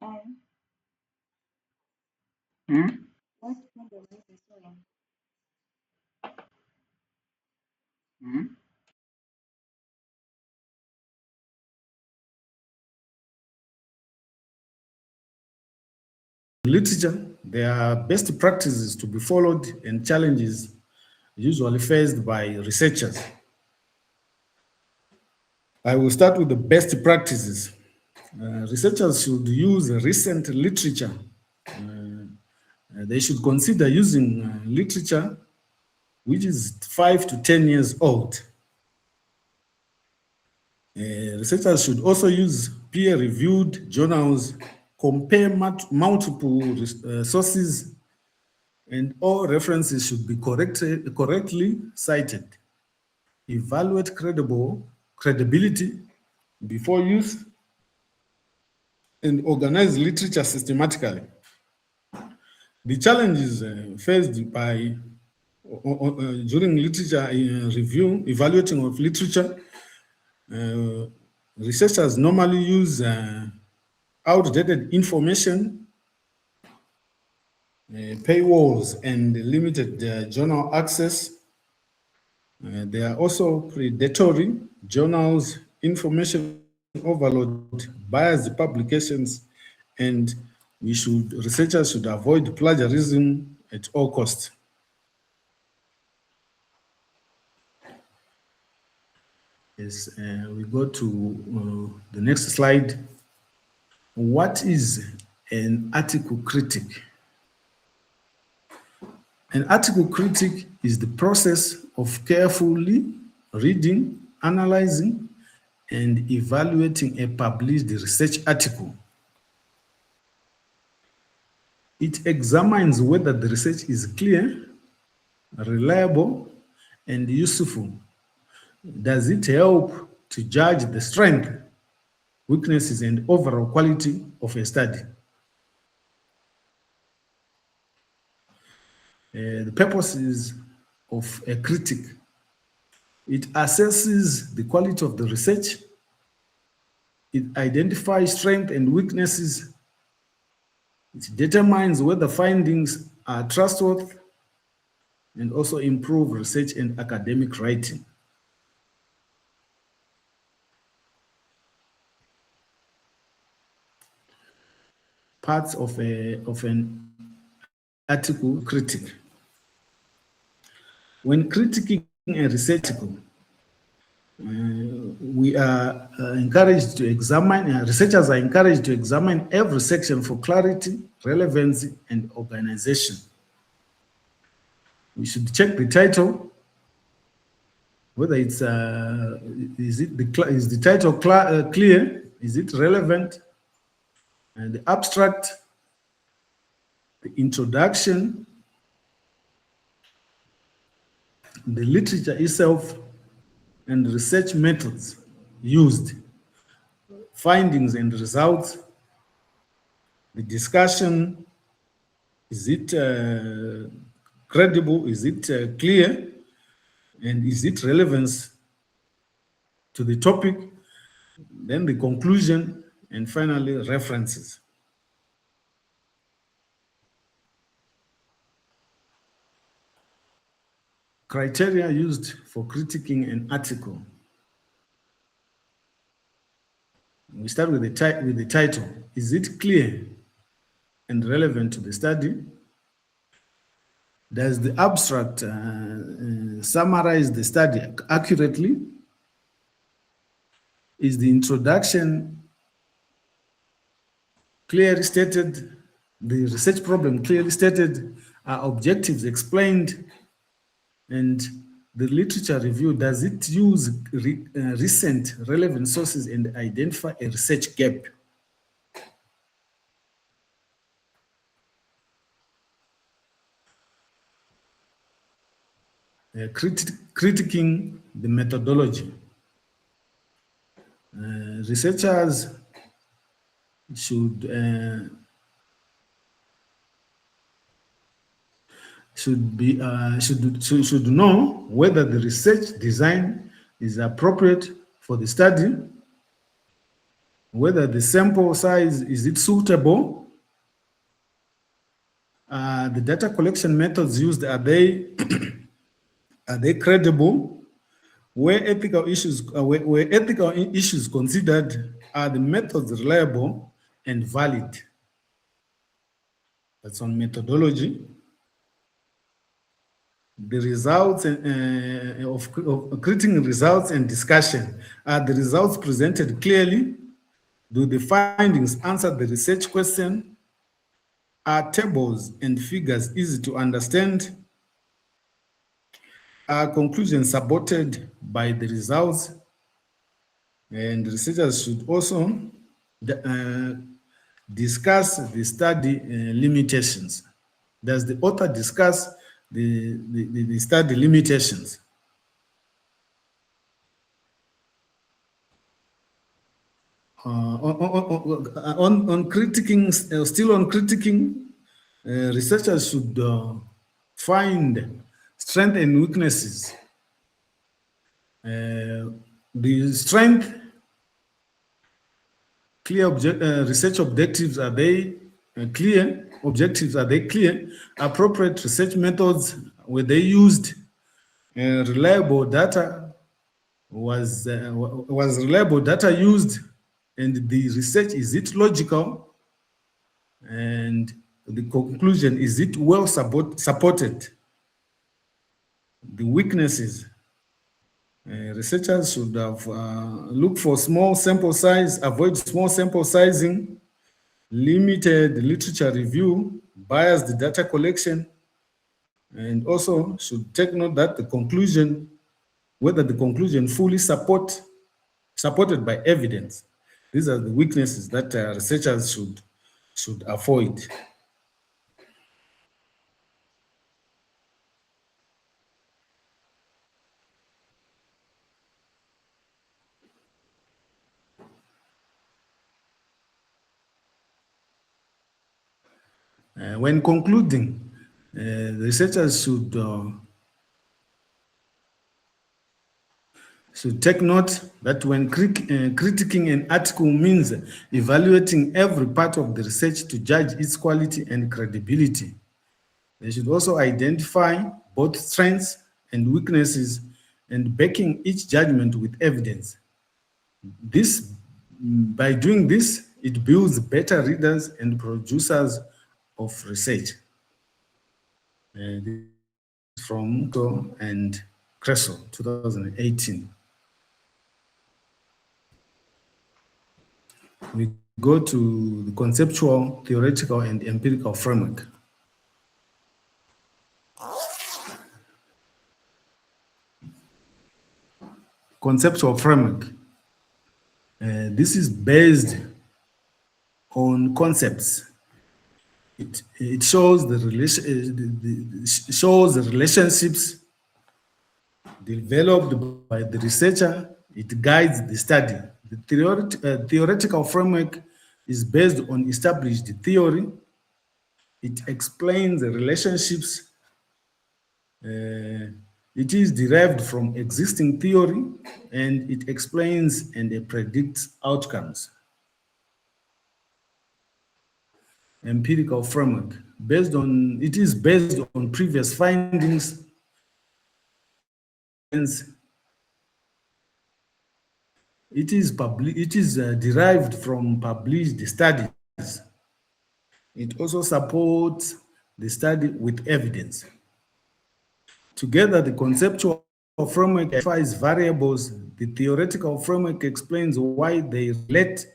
Hmm? Hmm? Literature, there are best practices to be followed and challenges usually faced by researchers. I will start with the best practices. Researchers should use recent literature. They should consider using literature which is 5 to 10 years old. Researchers should also use peer-reviewed journals, compare multiple sources, and all references should be correctly cited. Evaluate credibility before use, and organize literature systematically. The challenges faced by during literature review, evaluating of literature, researchers normally use outdated information, paywalls, and limited journal access. There are also predatory journals, information overload, biased publications, and researchers should avoid plagiarism at all costs. Yes, we go to the next slide. What is an article critic? An article critic is the process of carefully reading, analyzing, and evaluating a published research article. It examines whether the research is clear, reliable, and useful. Does it help to judge the strength, weaknesses, and overall quality of a study? The purposes of a critic: it assesses the quality of the research, it identifies strengths and weaknesses, it determines whether findings are trustworthy, and also improve research and academic writing. Parts of an article critic. When critiquing a research article, we are encouraged to examine, researchers are encouraged to examine every section for clarity, relevancy, and organization. We should check the title, whether it's is the title clear, is it relevant, and the abstract, the introduction, the literature itself, and research methods used, findings and results, the discussion, is it credible, is it clear, and is it relevant to the topic, then the conclusion, and finally references. Criteria used for critiquing an article. We start with the title. Is it clear and relevant to the study? Does the abstract summarize the study accurately? Is the introduction clearly stated? The research problem clearly stated? Are objectives explained? And the literature review, does it use recent relevant sources and identify a research gap? Critiquing the methodology. Researchers should know whether the research design is appropriate for the study, whether the sample size, is it suitable? The data collection methods used, are they credible? Where ethical issues considered, are the methods reliable and valid? That's on methodology. The results of critiquing results and discussion. Are the results presented clearly? Do the findings answer the research question? Are tables and figures easy to understand? Are conclusions supported by the results? And researchers should also discuss the study limitations. Does the author discuss the study limitations? On critiquing, still on critiquing, researchers should find strengths and weaknesses. The strength, clear research objectives, are they clear? Objectives, are they clear? Appropriate research methods, were they used? Reliable data, was reliable data used? And the research, is it logical? And the conclusion, is it well supported? The weaknesses, researchers should have look for small sample size, avoid small sample sizing, limited literature review, biased data collection, and also should take note that the conclusion, whether the conclusion fully supported by evidence. These are the weaknesses that researchers should avoid. When concluding, the researchers should take note that when critiquing an article means evaluating every part of the research to judge its quality and credibility. They should also identify both strengths and weaknesses and backing each judgment with evidence. By doing this, it builds better readers and producers of research. This is from Go and Kressel, 2018. We go to the conceptual, theoretical, and empirical framework. Conceptual framework. This is based on concepts. It shows the relationships developed by the researcher. It guides the study. The theoretical framework is based on established theory. It explains the relationships. It is derived from existing theory, and it explains and it predicts outcomes. Empirical framework, it is based on previous findings. It is derived from published studies. It also supports the study with evidence. Together, the conceptual framework identifies variables. The theoretical framework explains why they relate,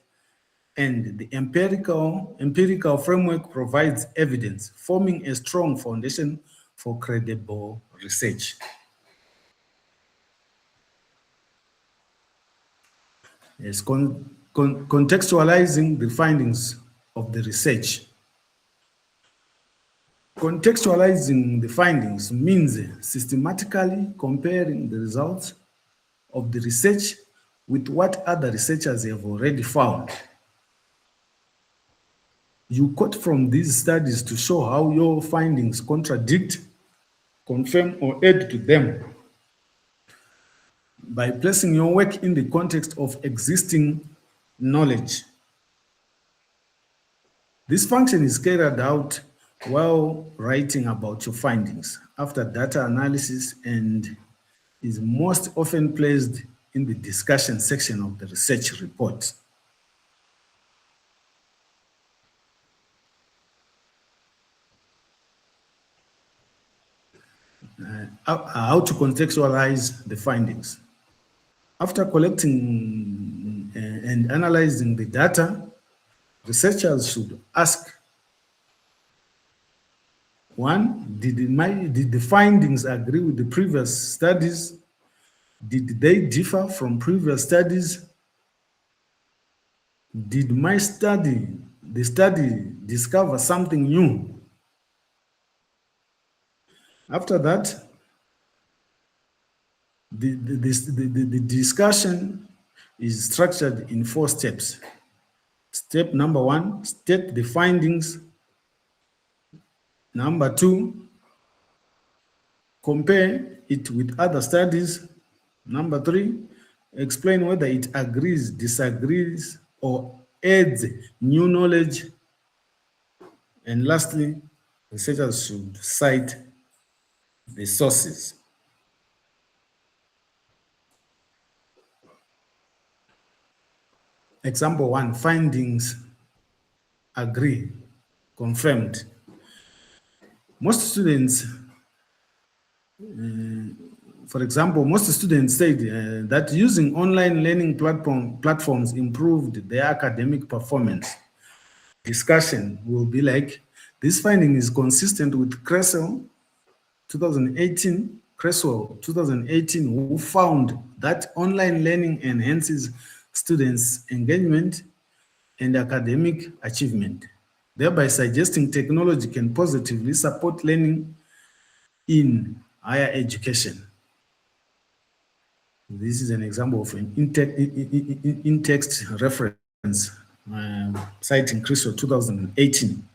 and the empirical framework provides evidence, forming a strong foundation for credible research. Yes, contextualizing the findings of the research. Contextualizing the findings means systematically comparing the results of the research with what other researchers have already found. You quote from these studies to show how your findings contradict, confirm, or add to them. By placing your work in the context of existing knowledge, This function is carried out while writing about your findings after data analysis and is most often placed in the discussion section of the research report. How to contextualize the findings. After collecting and analyzing the data, researchers should ask, one, did the findings agree with the previous studies? Did they differ from previous studies? Did the study discover something new? After that, the discussion is structured in 4 steps. Step number 1, state the findings. Number 2, compare it with other studies. Number 3, explain whether it agrees, disagrees, or adds new knowledge. And lastly, researchers should cite the sources. Example 1, findings agree, confirmed. Most students, for example, most students said that using online learning platforms improved their academic performance. Discussion will be like, this finding is consistent with Cresswell 2018, who found that online learning enhances students' engagement and academic achievement, thereby suggesting technology can positively support learning in higher education. This is an example of an in-text reference citing Cresswell 2018.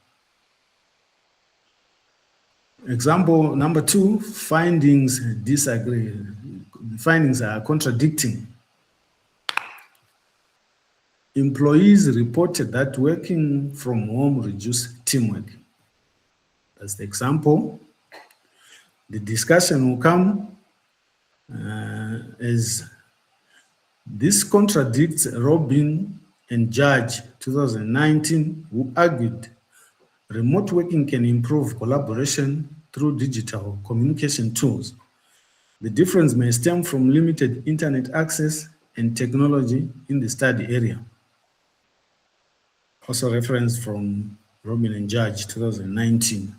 Example number 2, findings disagree. Findings are contradicting. Employees reported that working from home reduced teamwork. That's the example. The discussion will come as this contradicts Robin and Judge 2019, who argued remote working can improve collaboration through digital communication tools. The difference may stem from limited internet access and technology in the study area. Also reference from Robin and Judge 2019.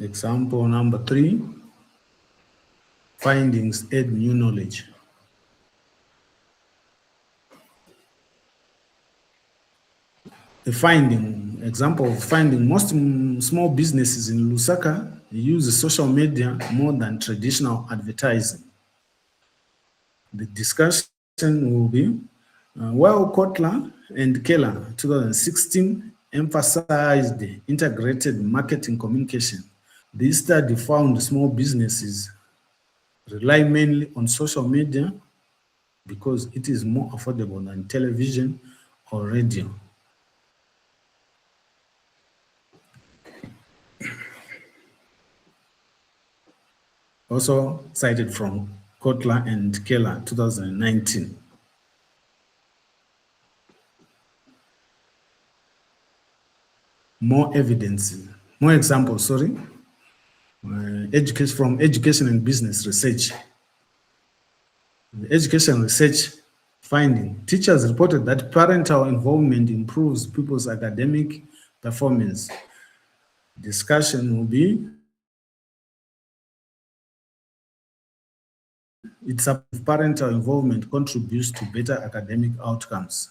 Example number 3, findings add new knowledge. Example of finding, most small businesses in Lusaka use social media more than traditional advertising. The discussion will be, while Kotler and Keller 2016 emphasized integrated marketing communication, this study found small businesses rely mainly on social media because it is more affordable than television or radio. Also cited from Kotler and Keller 2019. More examples, from education and business research. The education research finding, teachers reported that parental involvement improves pupils' academic performance. Discussion will be, it's parental involvement contributes to better academic outcomes.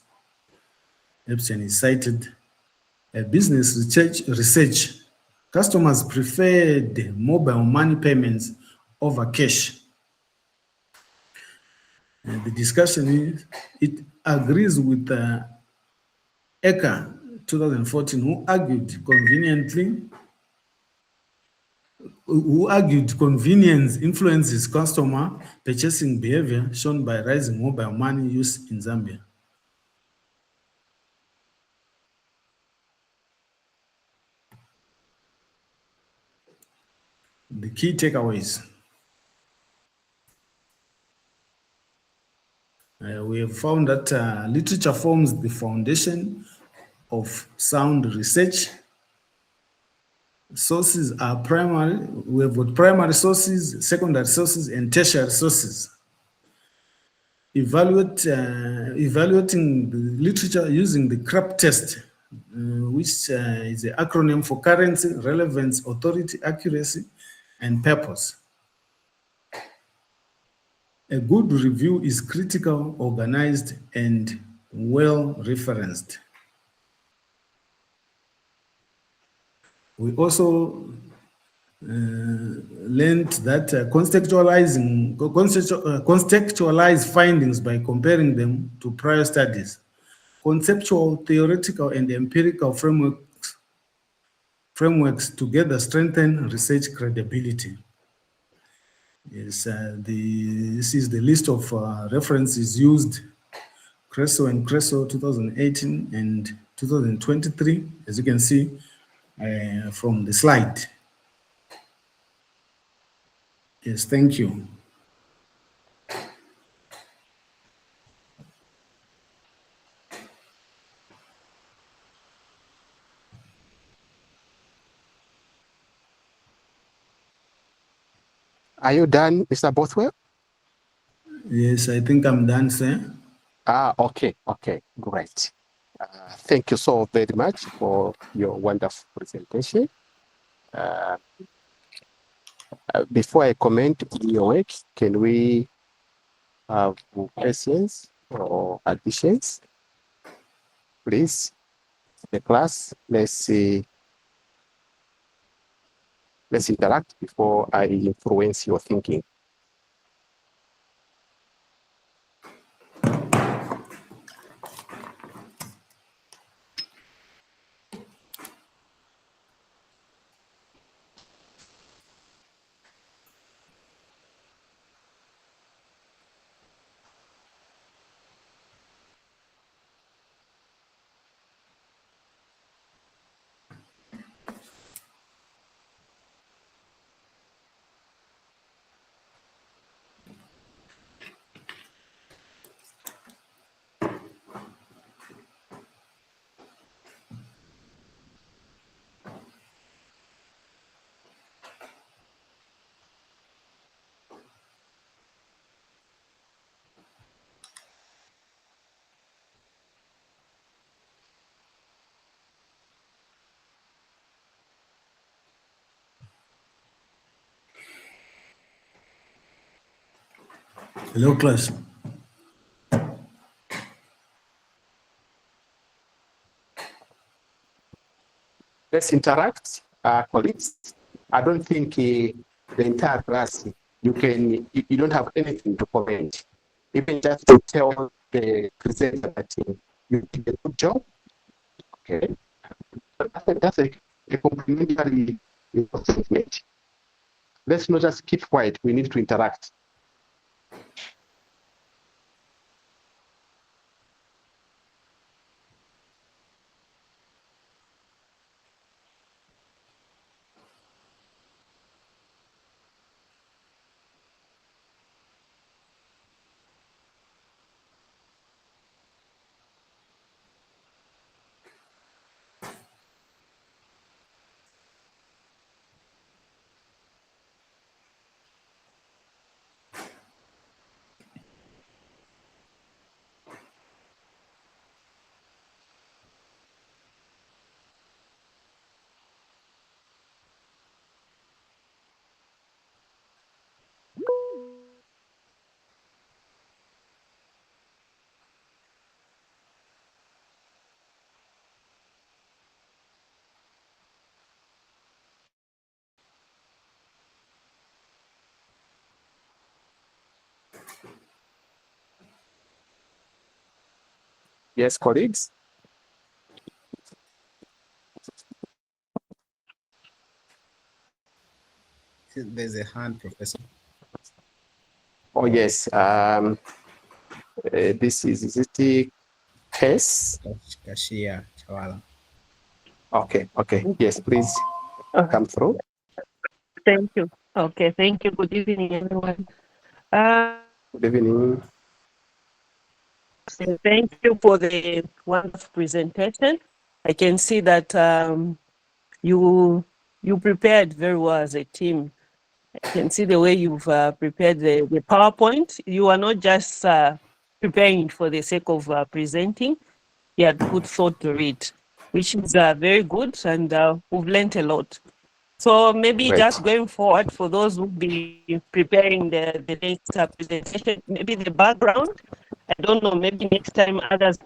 Epstein is cited. Business research, customers preferred mobile money payments over cash. The discussion is, it agrees with Ecker 2014, who argued convenience influences customer purchasing behavior shown by rising mobile money use in Zambia. the key takeaways. We have found that literature forms the foundation of sound research. Sources are primary. We have got primary sources, secondary sources, and tertiary sources. Evaluating the literature using the CRAP test, which is an acronym for currency, relevance, authority, accuracy, and purpose. A good review is critical, organized, and well referenced. We also learned that contextualize findings by comparing them to prior studies. Conceptual, theoretical, and empirical frameworks together strengthen research credibility. Yes, this is the list of references used. Creso and Creso 2018 and 2023, as you can see from the slide. Yes, thank you. Are you done, Mr. Bothwell? Yes, I think I'm done, sir. Okay, great. Thank you so very much for your wonderful presentation. Before I comment on your work, can we have questions or additions? Please, the class, let's interact before I influence your thinking. Hello, class. Let's interact, colleagues. I don't think the entire class, you don't have anything to comment. Even just to tell the presenter that you did a good job. Okay. That's a complimentary statement. Let's not just keep quiet. We need to interact. Yes, colleagues. There's a hand, Professor. Oh, yes. This is it case? Kashia Chawala. Okay. Yes, please come through. Thank you. Okay, thank you. Good evening, everyone. Good evening. And thank you for the wonderful presentation. I can see that you prepared very well as a team. I can see the way you've prepared the PowerPoint. You are not just preparing for the sake of presenting. You had put thought to it, which is very good, and we've learned a lot. So maybe Great. just going forward, for those who be preparing the next presentation, maybe the background, I don't know, maybe next time others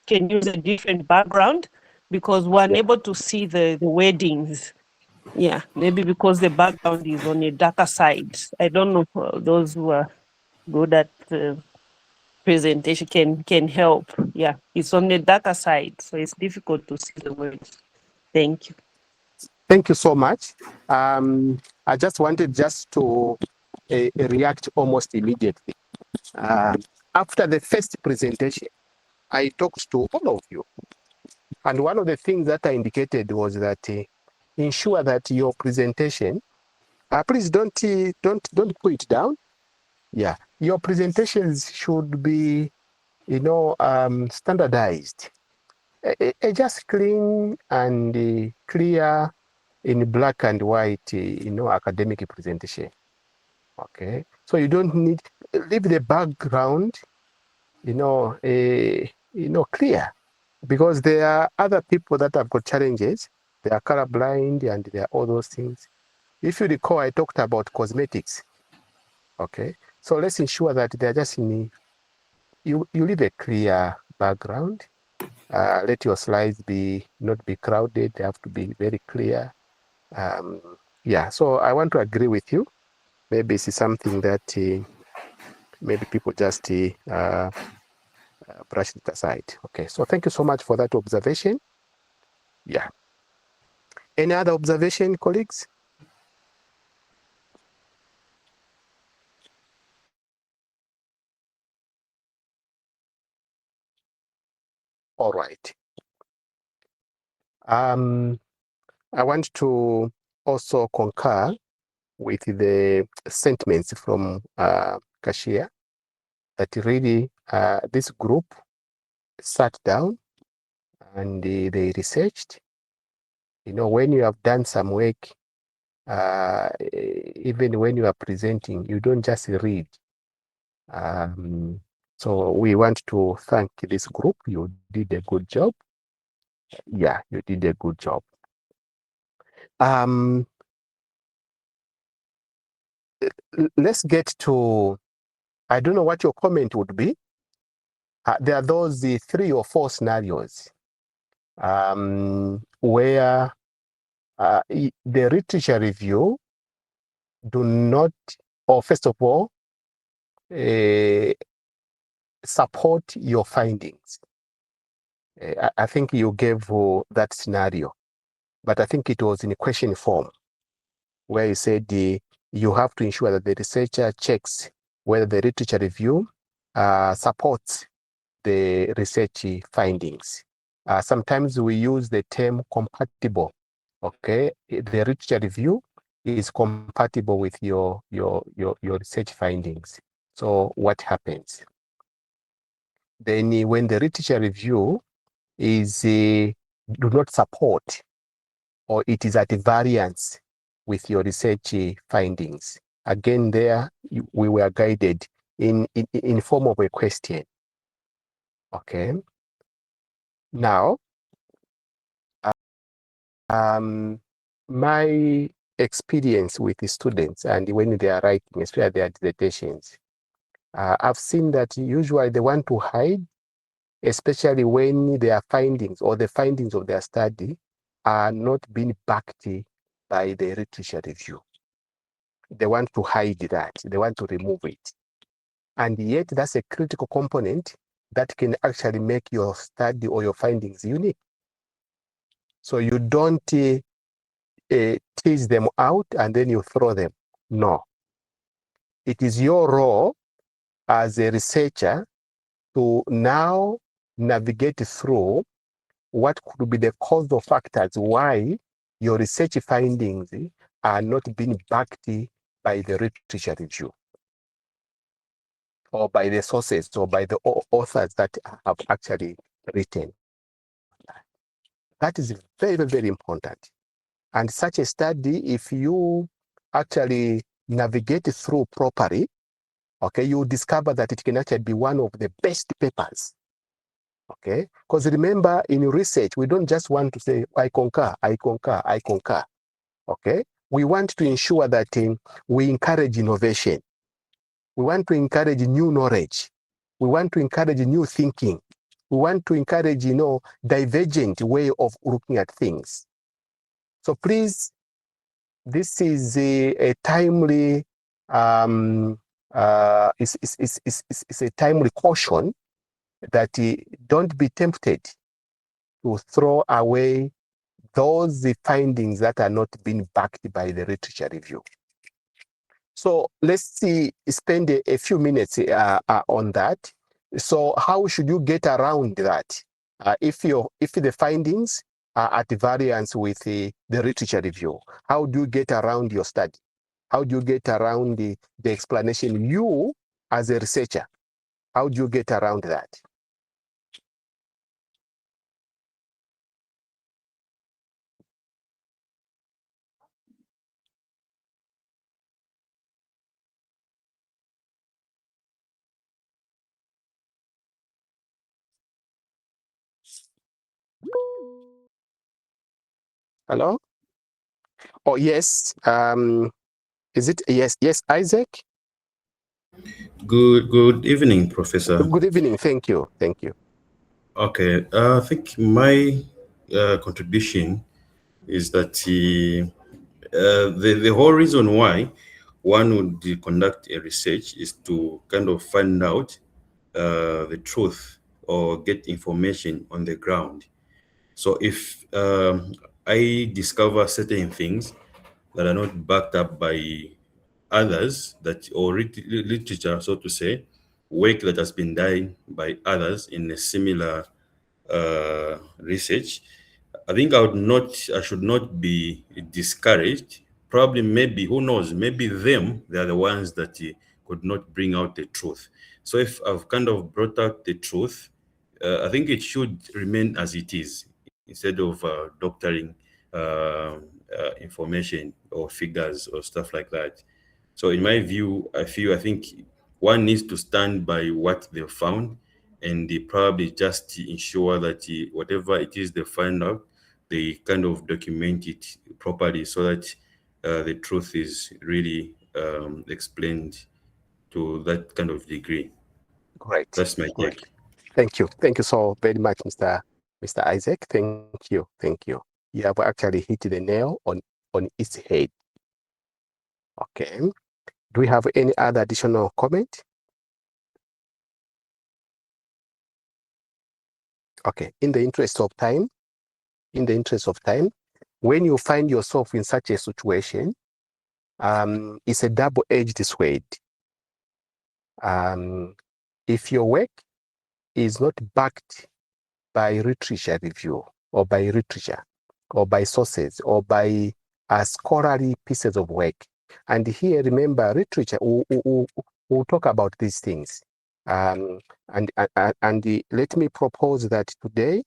can use a different background because we're Yeah. unable to see the weddings. Yeah, maybe because the background is on a darker side. I don't know, those who are good at presentation can help. Yeah, it's on the darker side, so it's difficult to see the words. Thank you. Thank you so much. I just wanted to react almost immediately. After the first presentation, I talked to all of you. And one of the things that I indicated was that ensure that your presentation, please don't put it down. Yeah, your presentations should be, standardized. Just clean and clear in black and white, academic presentation. Okay, so you don't need leave the background, clear, because there are other people that have got challenges. They are colorblind and they are all those things. If you recall, I talked about cosmetics. Okay, so let's ensure that they're just you leave a clear background. Let your slides not be crowded. They have to be very clear. Yeah, so I want to agree with you. Maybe it's something that maybe people just brush it aside. Okay, so thank you so much for that observation. Yeah. Any other observation, colleagues? All right. I want to also concur with the sentiments from Kashia that really this group sat down and they researched. When you have done some work, even when you are presenting, you don't just read. So we want to thank this group. You did a good job. Yeah, you did a good job. Let's get to, I don't know what your comment would be. There are those 3 or 4 scenarios where the literature review do not, or first of all, support your findings. I think you gave that scenario, but I think it was in question form where you said you have to ensure that the researcher checks whether the literature review supports the research findings. Sometimes we use the term compatible. Okay, the literature review is compatible with your research findings. So what happens? Then when the literature review is do not support, or it is at variance with your research findings, again there we were guided in form of a question. Okay, now my experience with the students and when they are writing, especially their dissertations, I've seen that usually they want to hide, especially when their findings or the findings of their study are not being backed by the literature review. They want to hide that, they want to remove it. And yet that's a critical component that can actually make your study or your findings unique. So you don't tease them out and then you throw them. No. It is your role as a researcher to now navigate through what could be the causal factors why your research findings are not being backed by the literature review, or by the sources, or by the authors that have actually written. That is very, very important. And such a study, if you actually navigate through properly, okay, you discover that it can actually be one of the best papers. Okay, because remember, in research, we don't just want to say, I concur, I concur, I concur. Okay, we want to ensure that we encourage innovation. We want to encourage new knowledge. We want to encourage new thinking. We want to encourage, divergent way of looking at things. So please, this is a timely, it's a timely caution that don't be tempted to throw away those findings that are not being backed by the literature review. So let's spend a few minutes on that. So how should you get around that? If the findings are at variance with the literature review, how do you get around your study? How do you get around the explanation? You, as a researcher, how do you get around that? Hello? Oh, yes. Is it? Yes, Isaac? Good evening, Professor. Good evening. Thank you. Thank you. Okay, I think my contribution is that the whole reason why one would conduct a research is to kind of find out the truth or get information on the ground. So if I discover certain things that are not backed up by others, that or literature, so to say, work that has been done by others in a similar research, I think I should not be discouraged. Probably, maybe, who knows, maybe they are the ones that could not bring out the truth. So if I've kind of brought out the truth, I think it should remain as it is instead of doctoring information or figures or stuff like that. So in my view, I think one needs to stand by what they found, and they probably just ensure that whatever it is they find out, they kind of document it properly so that the truth is really explained to that kind of degree. Great. That's my Great. take. Thank you. Thank you so very much, Mr. Isaac. Thank you. Thank you. You have actually hit the nail on its head. Okay. Do we have any other additional comment? Okay. In the interest of time, when you find yourself in such a situation, it's a double-edged sword. If your work is not backed by literature review, or by literature, or by sources, or by scholarly pieces of work. And here, remember, literature, we'll talk about these things. And let me propose that today,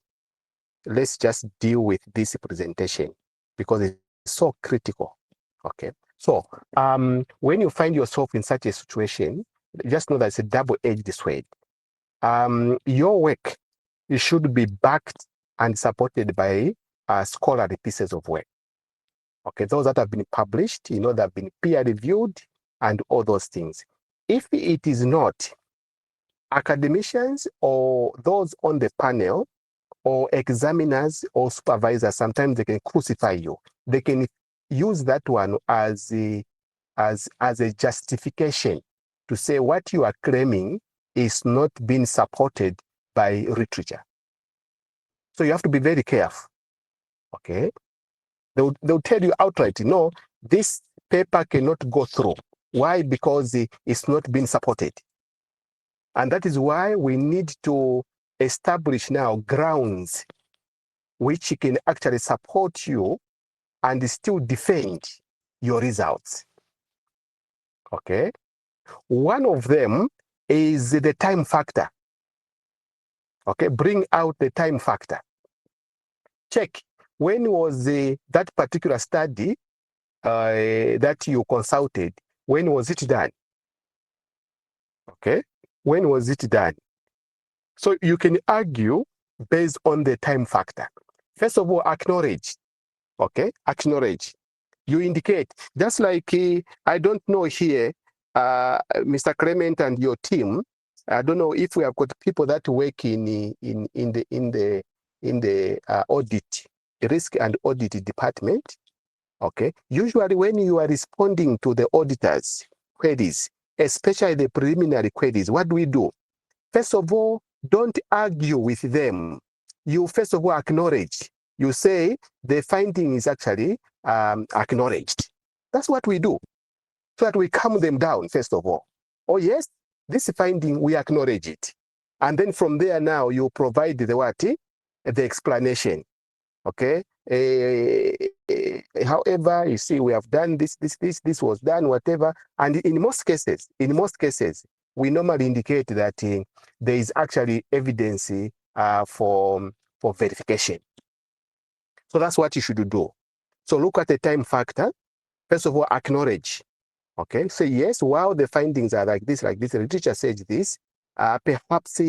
let's just deal with this presentation because it's so critical. Okay. So when you find yourself in such a situation, just know that it's a double-edged sword. Your work, it should be backed and supported by scholarly pieces of work. Okay, those that have been published, that have been peer-reviewed and all those things. If it is not, academicians or those on the panel or examiners or supervisors, sometimes they can crucify you. They can use that one as a justification to say what you are claiming is not being supported by literature. So you have to be very careful. Okay, they'll tell you outright, no, this paper cannot go through. Why? Because it's not being supported. And that is why we need to establish now grounds which can actually support you and still defend your results. Okay. One of them is the time factor. Okay, bring out the time factor. Check when was that particular study that you consulted, when was it done? Okay, when was it done? So you can argue based on the time factor. First of all, acknowledge. Okay, acknowledge. You indicate, just like I don't know here, Mr. Clement and your team. I don't know if we have got people that work in the audit, risk and audit department. Okay, usually when you are responding to the auditors' queries, especially the preliminary queries, what do we do? First of all, don't argue with them. You first of all acknowledge. You say the finding is actually acknowledged. That's what we do, so that we calm them down first of all. Oh yes, this finding, we acknowledge it. And then from there now, you provide the what? The explanation. Okay. However, you see, we have done this was done, whatever. And in most cases, we normally indicate that there is actually evidence for verification. So that's what you should do. So look at the time factor. First of all, acknowledge. Okay, say yes, wow, the findings are like this, the teacher said this. Perhaps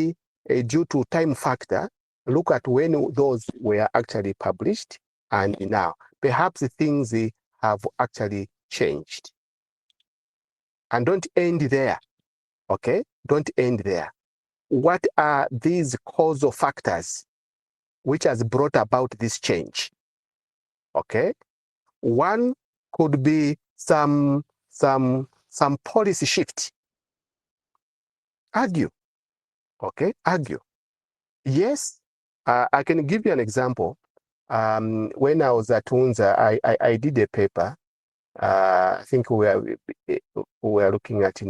due to time factor, look at when those were actually published and now. Perhaps things have actually changed. And don't end there, okay? Don't end there. What are these causal factors which has brought about this change? Okay, one could be some policy shift. Argue. Okay, argue. Yes, I can give you an example. When I was at UNZA, I did a paper. I think we were looking at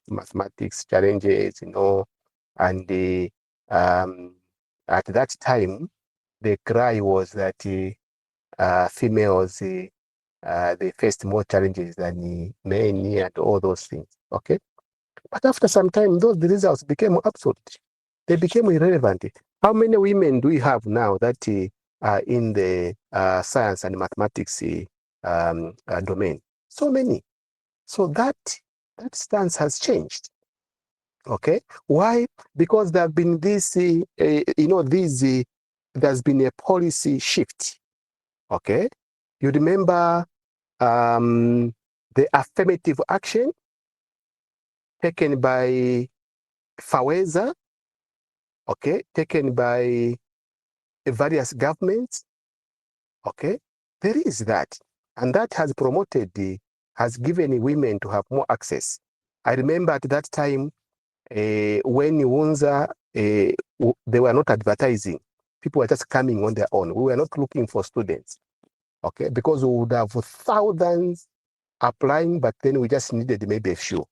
mathematics challenges, and at that time the cry was that females they faced more challenges than men and all those things. Okay, but after some time, those results became obsolete. They became irrelevant. How many women do we have now that are in the science and mathematics domain? So many. So that stance has changed. Okay, why? Because there have been this, there's been a policy shift. Okay, you remember the affirmative action taken by Faweza, okay, taken by various governments, okay, there is that. And that has promoted, has given women to have more access. I remember at that time, when UNZA, they were not advertising. People were just coming on their own. We were not looking for students, okay, because we would have thousands applying, but then we just needed maybe a few.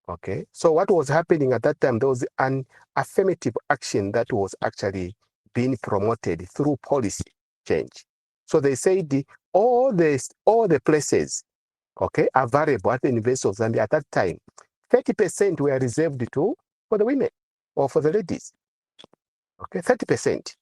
Okay, so what was happening at that time, there was an affirmative action that was actually being promoted through policy change. So they said all the places, okay, available at the University of Zambia at that time, 30% were reserved for the women or for the ladies. Okay, 30%.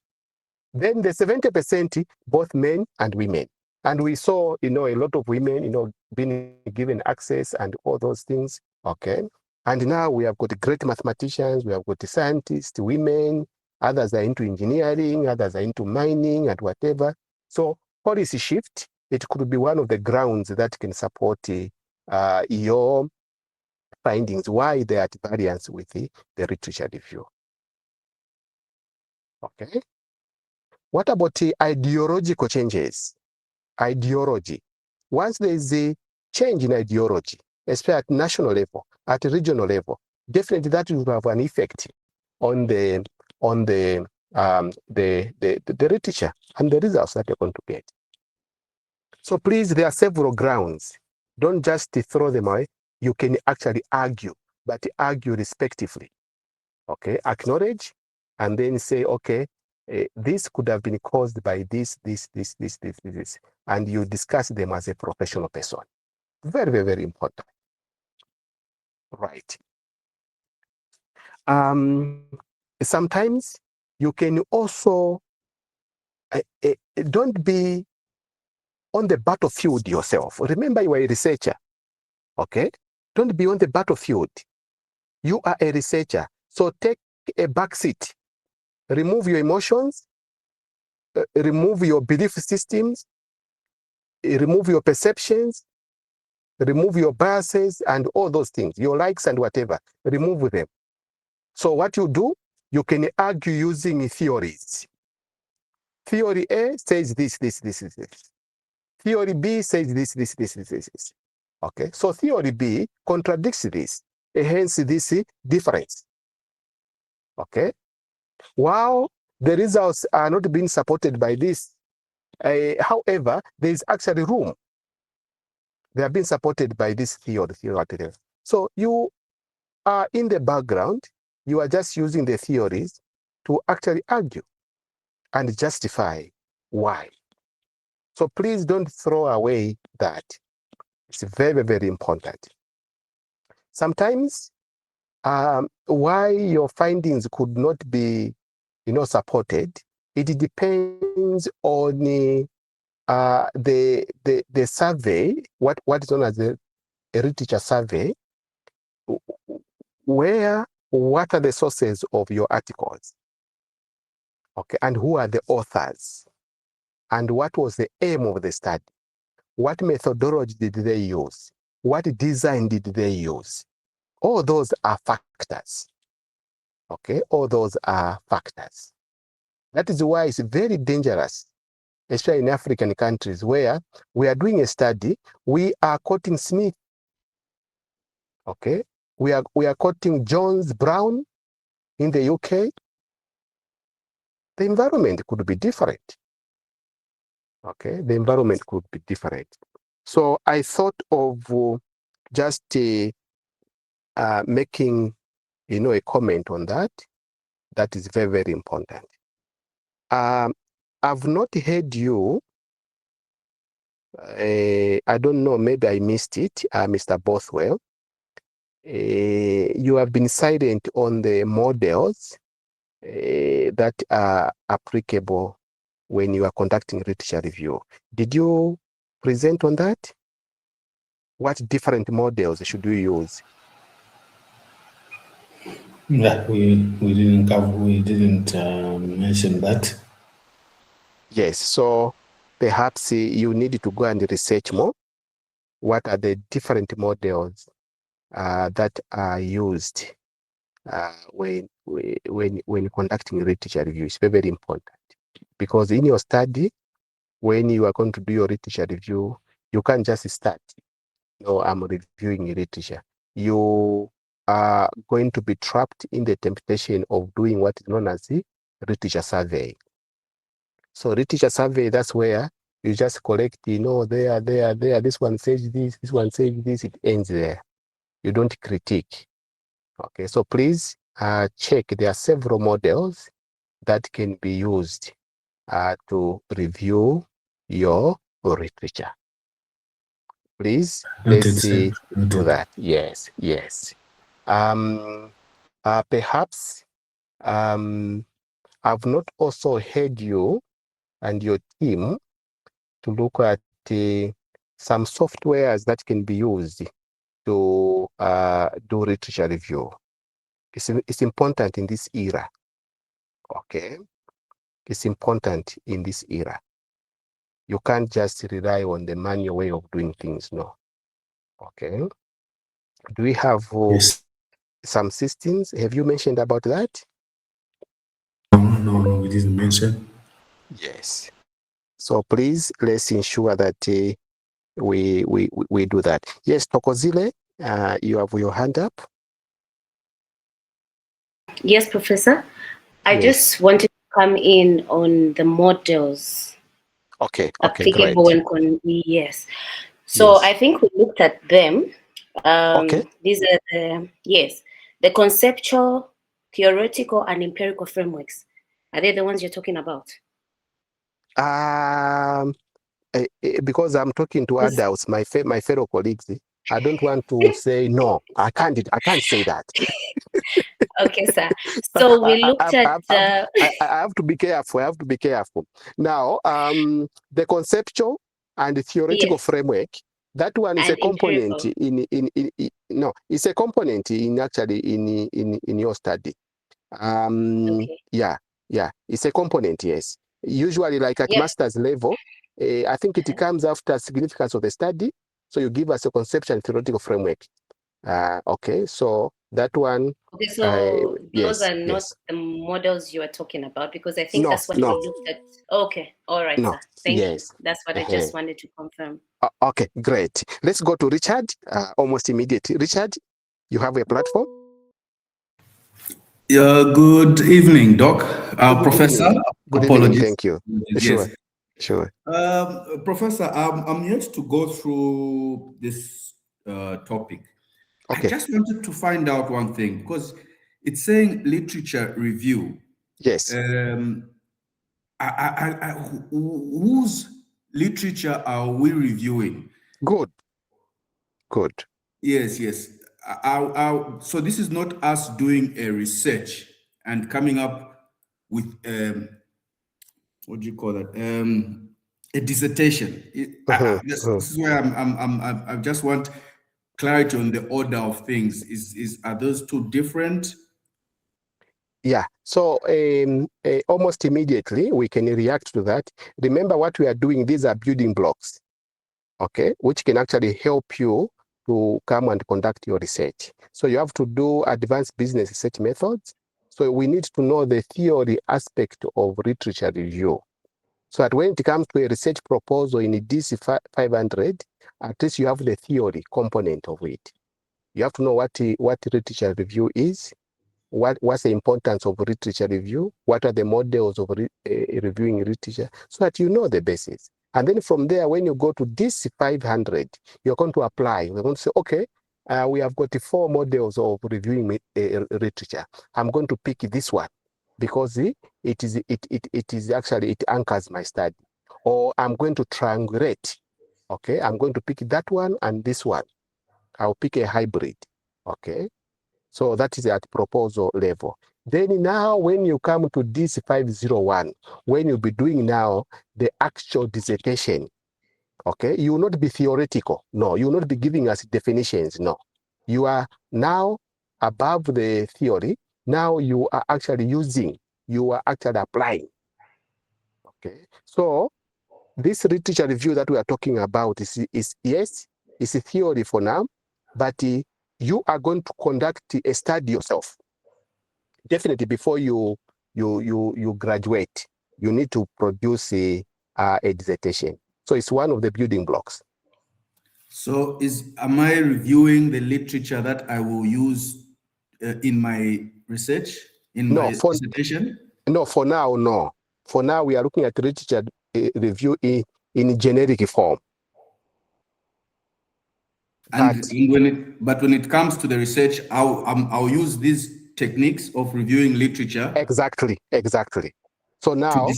Then the 70%, both men and women. And we saw, a lot of women, being given access and all those things. Okay. And now we have got great mathematicians, we have got scientists, women, others are into engineering, others are into mining and whatever. So policy shift, it could be one of the grounds that can support your findings, why they are at variance with the literature review. Okay. What about the ideological changes? Ideology. Once there is a change in ideology, especially at national level, at regional level, definitely that will have an effect on the literature and the results that you're going to get. So please, there are several grounds. Don't just throw them away. You can actually argue, but argue respectively. Okay, acknowledge, and then say, okay, this could have been caused by this, and you discuss them as a professional person. Very, very, very important. Right. Sometimes you can also don't be on the battlefield yourself. Remember, you are a researcher. Okay? Don't be on the battlefield. You are a researcher. So take a back seat. Remove your emotions, remove your belief systems, remove your perceptions, remove your biases and all those things, your likes and whatever, remove them. So what you do, you can argue using theories. Theory A says this. Theory B says this. Okay, so theory B contradicts this, hence this difference. Okay, while the results are not being supported by this, however, there is actually room. They are being supported by this theory. So you are in the background, you are just using the theories to actually argue and justify why. So please don't throw away that. It's very, very important. Sometimes why your findings could not be, supported, it depends on the survey, what is known as a literature survey, what are the sources of your articles? Okay, and who are the authors? And what was the aim of the study? What methodology did they use? What design did they use? All those are factors. Okay, all those are factors. That is why it's very dangerous, especially in African countries where we are doing a study, we are quoting Smith. Okay, we are quoting Jones Brown in the UK. The environment could be different. Okay, the environment could be different. So I thought of just making, a comment on that. That is very, very important. I've not heard you. I don't know, maybe I missed it, Mr. Bothwell. You have been silent on the models that are applicable when you are conducting literature review. Did you present on that? What different models should we use? Yeah, we didn't mention that. Yes, so perhaps you need to go and research more. What are the different models that are used when conducting literature review? It's very, very important, because in your study, when you are going to do your literature review, you can't just start, I'm reviewing literature. You are going to be trapped in the temptation of doing what is known as the literature survey. So literature survey, that's where you just collect, there, this one says this one says this, it ends there. You don't critique. Okay, so please check. There are several models that can be used to review your literature. Please, let's see, do that. Yes. Perhaps I've not also heard you and your team to look at some softwares that can be used to do literature review. It's important in this era. Okay, it's important in this era. You can't just rely on the manual way of doing things. No. Okay. Do we have Yes. some systems? Have you mentioned about that? No, we didn't mention. Yes. So please, let's ensure that we do that. Yes, Tokozile, you have your hand up. Yes, Professor. I Yes. just wanted to come in on the models. Okay, applicable great. when yes. So Yes. I think we looked at them. Okay. These are the conceptual, theoretical, and empirical frameworks. Are they the ones you're talking about? Because I'm talking to adults, my fellow colleagues, I don't want to say no. I can't say that. Okay, sir. So we looked at I have to be careful. I have to be careful. Now, the conceptual and the theoretical yes, framework, that one is a and component empirical. no, it's a component in actually in your study. Okay. Yeah, it's a component, yes. Usually, like at Yep. master's level, I think it comes after significance of the study. So you give us a conceptual and theoretical framework. Okay, so that one. Okay, so those Yes, are not yes. the models you are talking about, because I think No, that's what no, we looked at. Okay, all right, no. sir. Thank you. Yes. That's what I just wanted to confirm. Okay, great. Let's go to Richard almost immediately. Richard, you have a platform. Good evening, Doc. Professor. Evening. Good Apologies. evening. Thank you. Yes. Sure. Professor, I'm yet to go through this topic. Okay. I just wanted to find out one thing, because it's saying literature review. Yes. Whose literature are we reviewing? Good. Yes. So this is not us doing a research and coming up with what do you call that? A dissertation. This is where I just want clarity on the order of things. Are those two different? Yeah. So almost immediately we can react to that. Remember what we are doing. These are building blocks, okay, which can actually help you to come and conduct your research. So you have to do advanced business research methods. So we need to know the theory aspect of literature review. So that when it comes to a research proposal in DC 500, at least you have the theory component of it. You have to know what literature review is, what's the importance of literature review, what are the models of reviewing literature, so that you know the basis. And then from there, when you go to DC 500, you're going to apply. We're going to say, okay, we have got 4 models of reviewing literature. I'm going to pick this one because it anchors my study. Or I'm going to triangulate. Okay, I'm going to pick that one and this one. I'll pick a hybrid. Okay. So that is at proposal level. Then now when you come to DC 501, when you'll be doing now the actual dissertation, okay, you will not be theoretical. No, you will not be giving us definitions. No, you are now above the theory. Now you are actually applying. Okay, so this literature review that we are talking about is yes, it's a theory for now, but you are going to conduct a study yourself. Definitely before you graduate, you need to produce a dissertation. So it's one of the building blocks. So am I reviewing the literature that I will use in my research, my dissertation? No, for now, no. For now, we are looking at literature review in generic form. And when it comes to the research, I'll use these techniques of reviewing literature. Exactly. So now,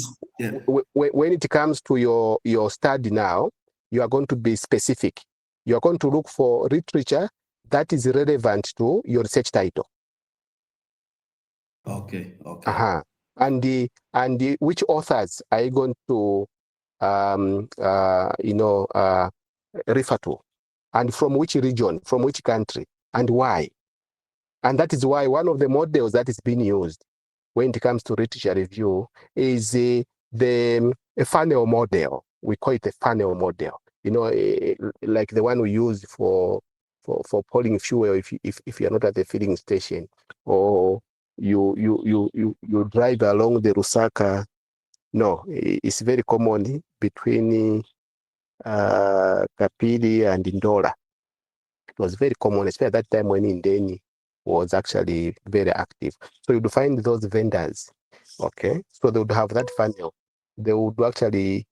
when it comes to your study now, you are going to be specific. You are going to look for literature that is relevant to your research title. Okay. And which authors are you going to refer to, and from which region, from which country, and why? And that is why one of the models that is being used when it comes to literature review is the funnel model. We call it a funnel model. Like the one we use for pouring fuel if you're not at the filling station, or you drive along the Lusaka. No, it's very common between Kapili and Ndola. It was very common, especially at that time when Indeni was actually very active. So you'd find those vendors, okay? So they would have that funnel. They would actually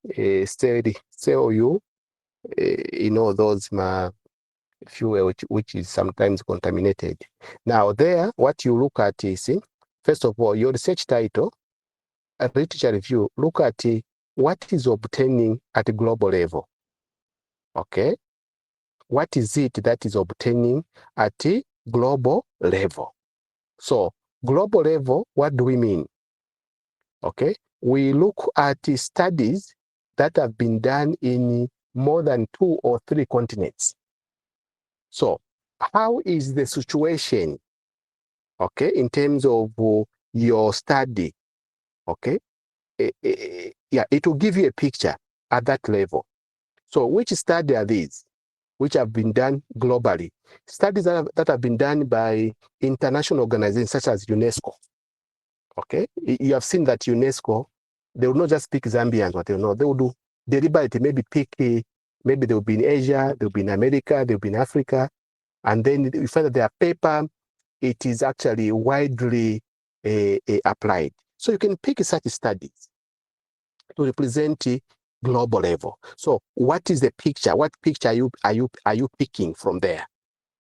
sell you, those fuel which is sometimes contaminated. Now there, what you look at is, first of all, your research title, a literature review, look at what is obtaining at a global level, okay? what is it that is obtaining at a global level? So global level, what do we mean? Okay, we look at the studies that have been done in more than 2 or 3 continents. So how is the situation, okay, in terms of your study, okay? Yeah, it will give you a picture at that level. So which study are these, which have been done globally? Studies that have been done by international organizations such as UNESCO. Okay, you have seen that UNESCO, they will not just pick Zambians, what they know, they will do deliberately, maybe pick, maybe they will be in Asia, they will be in America, they will be in Africa, and then you find that their paper, it is actually widely applied. So you can pick such studies to represent the global level. So what is the picture? What picture are you picking from there?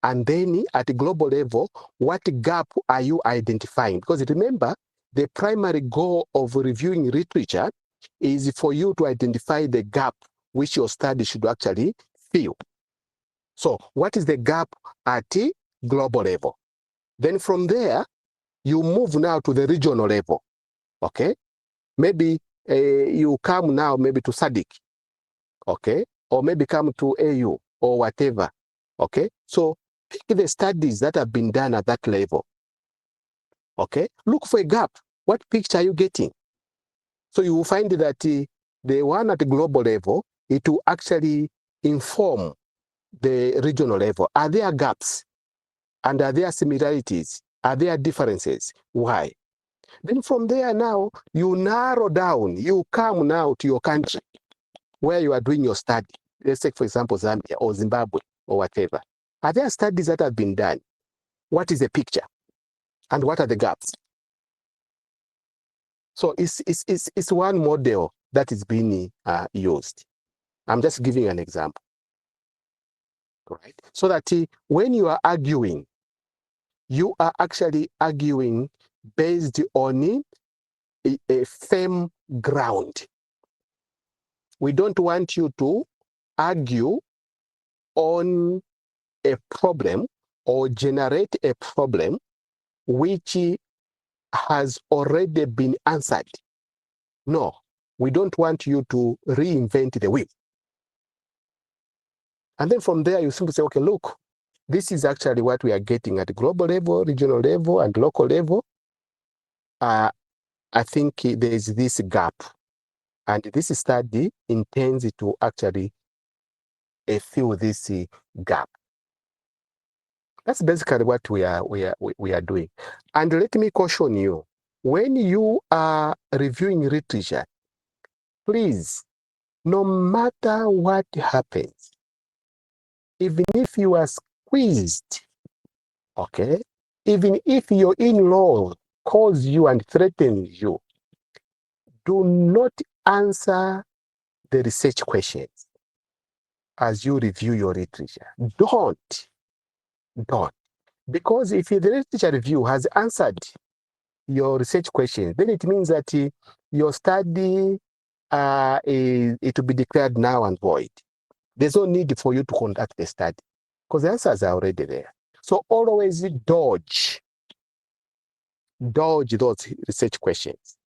And then at the global level, what gap are you identifying? Because remember, the primary goal of reviewing literature is for you to identify the gap which your study should actually fill. So what is the gap at the global level? Then from there, you move now to the regional level, okay? Maybe you come now maybe to SADC, okay? Or maybe come to AU or whatever, okay? So pick the studies that have been done at that level, okay? Look for a gap. What picture are you getting? So you will find that the one at the global level, it will actually inform the regional level. Are there gaps? And are there similarities? Are there differences? Why? Then from there now, you narrow down, you come now to your country where you are doing your study. Let's take, for example, Zambia or Zimbabwe or whatever. Are there studies that have been done? What is the picture? And what are the gaps? So it's one model that is being used. I'm just giving an example, right? So that when you are arguing, you are actually arguing based on a firm ground. We don't want you to argue on a problem or generate a problem which has already been answered. No, we don't want you to reinvent the wheel. And then from there, you simply say, okay, look, this is actually what we are getting at the global level, regional level, and local level. I think there is this gap. And this study intends to actually fill this gap. That's basically what we are doing. And let me caution you, when you are reviewing literature, please, no matter what happens, even if you are squeezed, okay, even if your in-law calls you and threatens you, do not answer the research questions as you review your literature. Don't. Because if the literature review has answered your research questions, then it means that your study it will be declared null and void. There's no need for you to conduct the study because the answers are already there. So always dodge those research questions.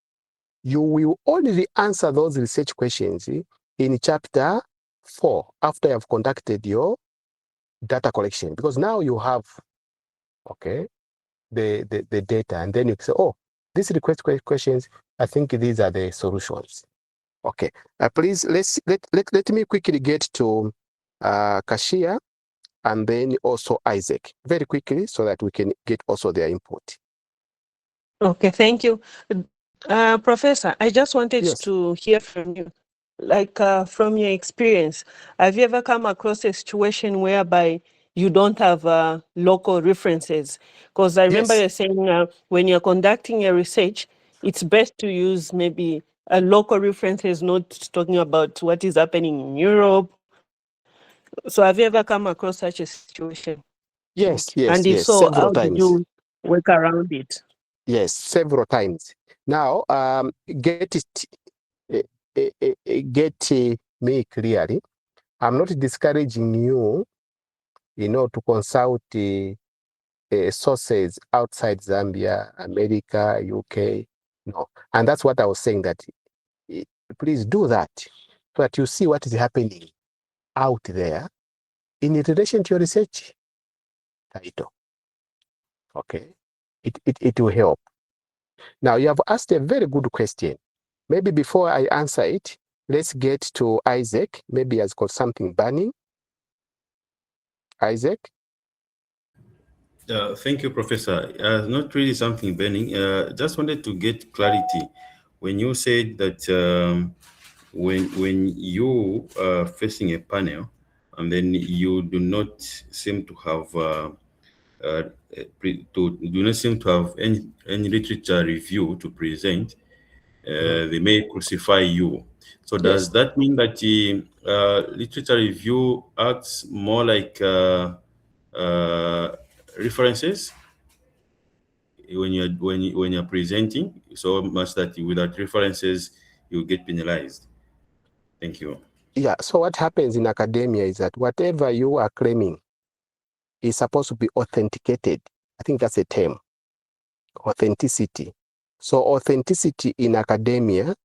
You will only answer those research questions in chapter 4 after you have conducted your data collection, because now you have, okay, the data, and then you say, oh, these request questions, I think these are the solutions. Okay, please let me quickly get to Kashia and then also Isaac very quickly so that we can get also their input. Okay, thank you. Professor, I just wanted Yes. to hear from you. Like from your experience, have you ever come across a situation whereby you don't have local references? Because I remember Yes. you're saying when you're conducting a research, it's best to use maybe a local references, not talking about what is happening in Europe. So have you ever come across such a situation? Yes, Okay. And if so, several how did times. you work around it? Yes, several times. Now, get me clearly. I'm not discouraging you to consult sources outside Zambia, America, UK. No. And that's what I was saying, that please do that so that you see what is happening out there in relation to your research title. Okay. It will help. Now, you have asked a very good question. Maybe before I answer it, let's get to Isaac. Maybe he has got something burning. Isaac? Thank you, Professor. Not really something burning. Just wanted to get clarity. When you said that when you are facing a panel and then you do not seem to have do not seem to have any literature review to present, they may crucify you. So does that mean that the literature review acts more like references when you're presenting, so much that without references you get penalized? Thank you. Yeah, so what happens in academia is that whatever you are claiming is supposed to be authenticated. I think that's a term, authenticity. So authenticity in academia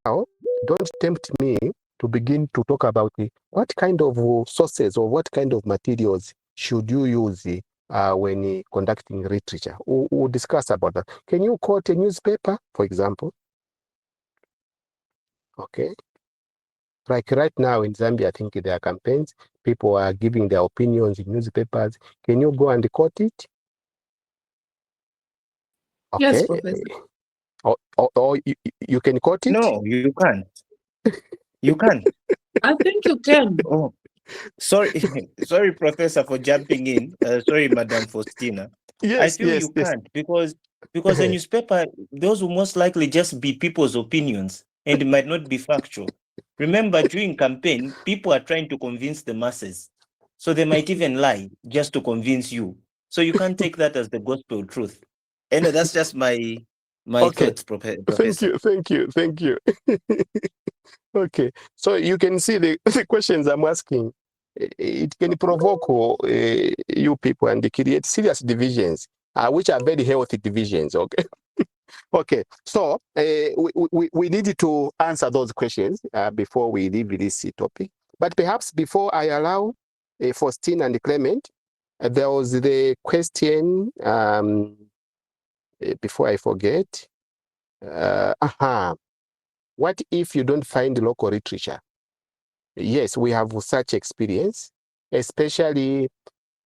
now, don't tempt me to begin to talk about what kind of sources or what kind of materials should you use when conducting literature. We'll discuss about that. Can you quote a newspaper, for example? Okay. Like right now in Zambia, I think there are campaigns. People are giving their opinions in newspapers. Can you go and quote it? Okay. Yes, Professor. Or you can quote it? No, you can't. You can't. I think you can. Oh, sorry, sorry, Professor, for jumping in. Sorry, Madam Faustina. I Yes, feel yes, you yes. can't because a newspaper, those will most likely just be people's opinions and it might not be factual. Remember, during campaign, people are trying to convince the masses, so they might even lie just to convince you. So you can't take that as the gospel truth. Anyway, that's just my Okay. thoughts, Professor. Thank you. Okay, so you can see the questions I'm asking. It can provoke you people and create serious divisions, which are very healthy divisions. Okay. Okay, so we need to answer those questions before we leave this topic. But perhaps before I allow Faustina and Clement, there was the question, before I forget, what if you don't find local literature? Yes, we have such experience, especially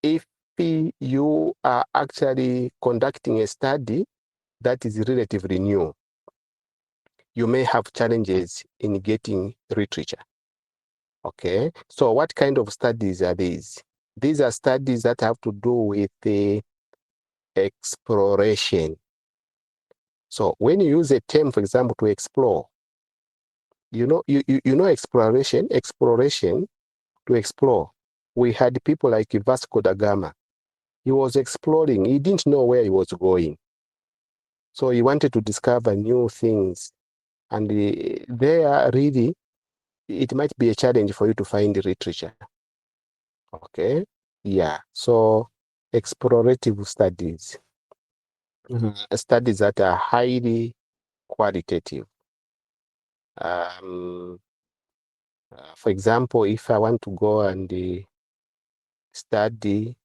if you are actually conducting a study that is relatively new. You may have challenges in getting literature. Okay, so what kind of studies are these? These are studies that have to do with the exploration. So when you use a term, for example, to explore, you know exploration to explore. We had people like Vasco da Gama. He was exploring. He didn't know where he was going. So he wanted to discover new things. And there really, it might be a challenge for you to find the literature. Okay, yeah. So explorative studies, studies that are highly qualitative. For example, if I want to go and study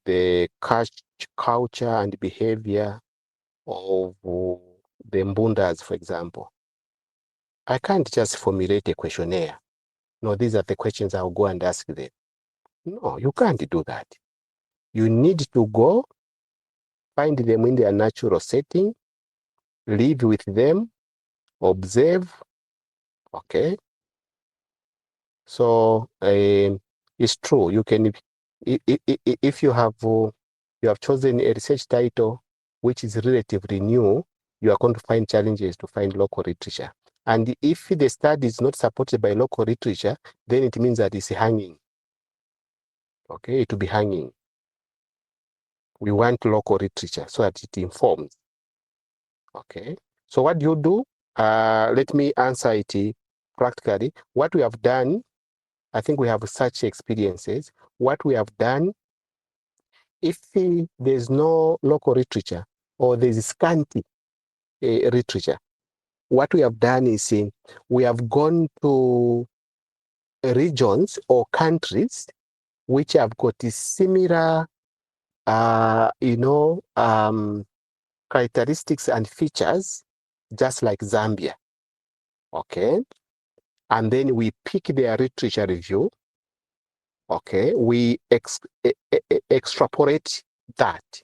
the culture and behavior of the Mbundas, for example, I can't just formulate a questionnaire. No, these are the questions I'll go and ask them. No, you can't do that. You need to go find them in their natural setting, live with them, observe. Okay. So it's true. You can, if you have chosen a research title which is relatively new, you are going to find challenges to find local literature. And if the study is not supported by local literature, then it means that it's hanging. Okay, it will be hanging. We want local literature so that it informs. Okay, so what do you do? Let me answer it practically. What we have done, I think we have such experiences. What we have done, if there's no local literature or there's scanty literature, what we have done is we have gone to regions or countries which have got similar, characteristics and features, just like Zambia. Okay, and then we pick their literature review. Okay, we extrapolate that,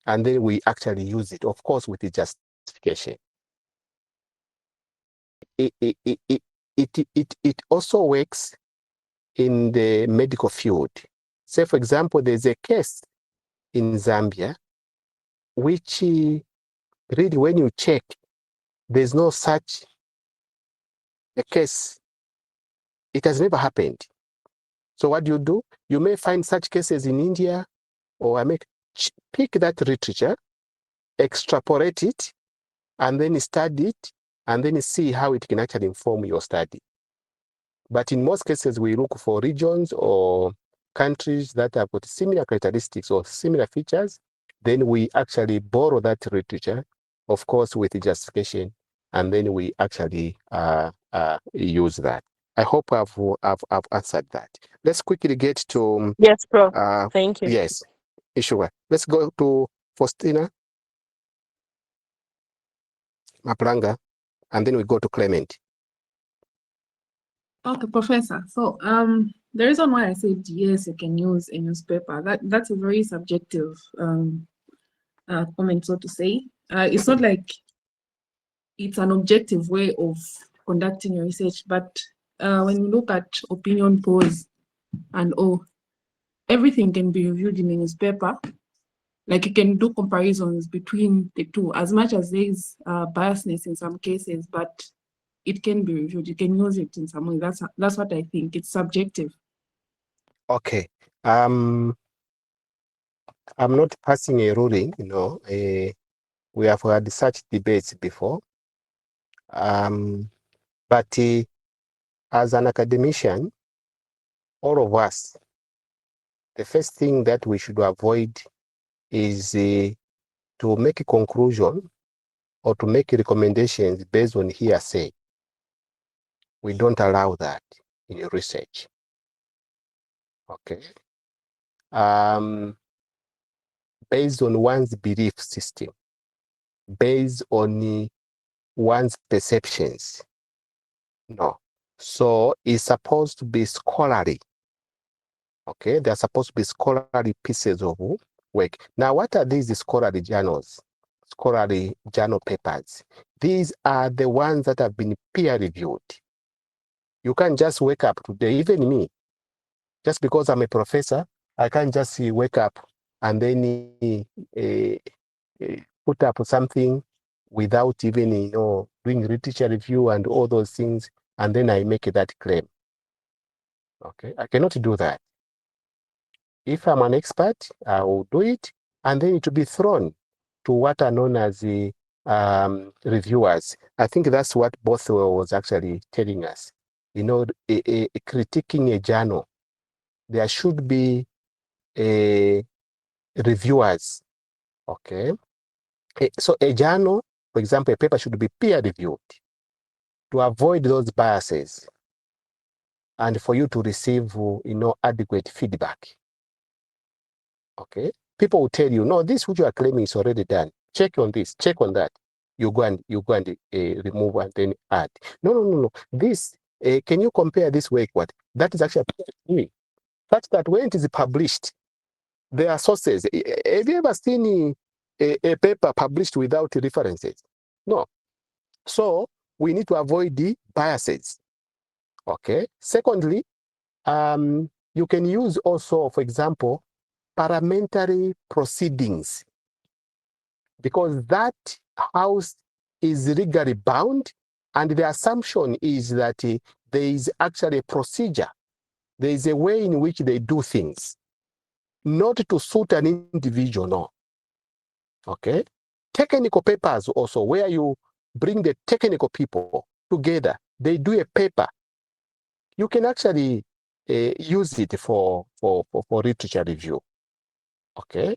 and then we actually use it, of course, with the justification. It also works in the medical field. Say, for example, there's a case in Zambia, which really, when you check, there's no such a case. It has never happened. So what do? You may find such cases in India, or pick that literature, extrapolate it, and then study it, and then see how it can actually inform your study. But in most cases, we look for regions or countries that have got similar characteristics or similar features. Then we actually borrow that literature, of course, with the justification, and then we actually use that. I hope I've answered that. Let's quickly get to Yes, Prof. Thank you. Yes, sure. Let's go to Faustina Maplanga, and then we go to Clement. Okay, Professor. So the reason why I said yes, you can use a newspaper, that's a very subjective comment, so to say. It's not like it's an objective way of conducting your research, but when you look at opinion polls and everything can be reviewed in a newspaper. Like, you can do comparisons between the two, as much as there is biasness in some cases, but it can be reviewed. You can use it in some way. That's what I think. It's subjective. Okay. I'm not passing a ruling, we have had such debates before. But as an academician, all of us, the first thing that we should avoid is to make a conclusion or to make recommendations based on hearsay. We don't allow that in research. Okay. Based on one's belief system, based on one's perceptions. No. So it's supposed to be scholarly. Okay, they're supposed to be scholarly pieces of work. Now, what are these scholarly journals? Scholarly journal papers. These are the ones that have been peer reviewed. You can't just wake up today, even me, just because I'm a professor, I can't just wake up and then put up something without even, doing literature review and all those things, and then I make that claim. Okay, I cannot do that. If I'm an expert, I will do it, and then it will be thrown to what are known as the reviewers. I think that's what Bothwell was actually telling us. You know, critiquing a journal, there should be reviewers, okay? So a journal, for example, a paper should be peer reviewed to avoid those biases and for you to receive, adequate feedback, okay? People will tell you, no, this which you are claiming is already done. Check on this, check on that. You go and remove and then add. No. This, can you compare this work? What? That is actually doing. Such that when it is published, there are sources. Have you ever seen a paper published without references? No. So we need to avoid the biases. Okay. Secondly, you can use also, for example, parliamentary proceedings, because that house is legally bound, and the assumption is that there is actually a procedure. There is a way in which they do things, not to suit an individual, no. Okay? Technical papers also, where you bring the technical people together, they do a paper. You can actually use it for literature review. Okay?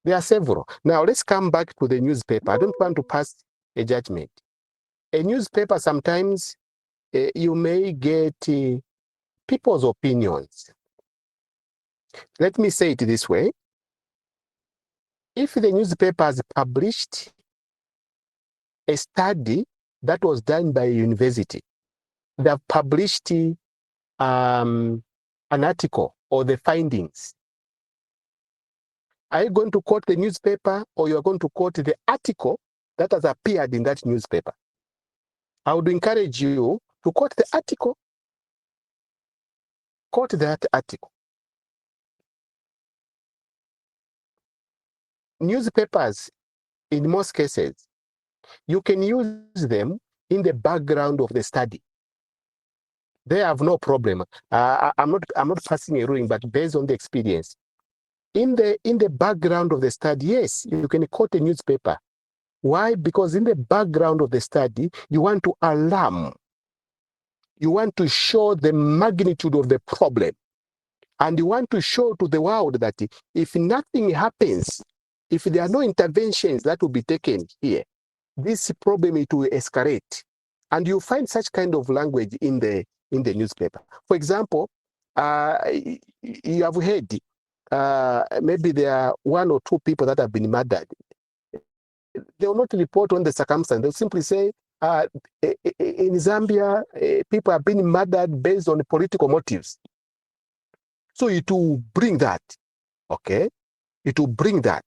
There are several. Now let's come back to the newspaper. I don't want to pass a judgment. A newspaper, sometimes you may get people's opinions. Let me say it this way. If the newspaper has published a study that was done by a university, they have published an article or the findings, are you going to quote the newspaper, or you are going to quote the article that has appeared in that newspaper? I would encourage you to quote the article. Quote that article. Newspapers, in most cases, you can use them in the background of the study. They have no problem. I'm not passing a ruling, but based on the experience. In the background of the study, yes, you can quote a newspaper. Why? Because in the background of the study, you want to alarm. You want to show the magnitude of the problem. And you want to show to the world that if nothing happens, if there are no interventions that will be taken here, this problem, it will escalate. And you find such kind of language in the newspaper. For example, you have heard maybe there are 1 or 2 people that have been murdered. They will not report on the circumstance. They'll simply say, in Zambia, people are being murdered based on political motives. So it will bring that, okay? It will bring that.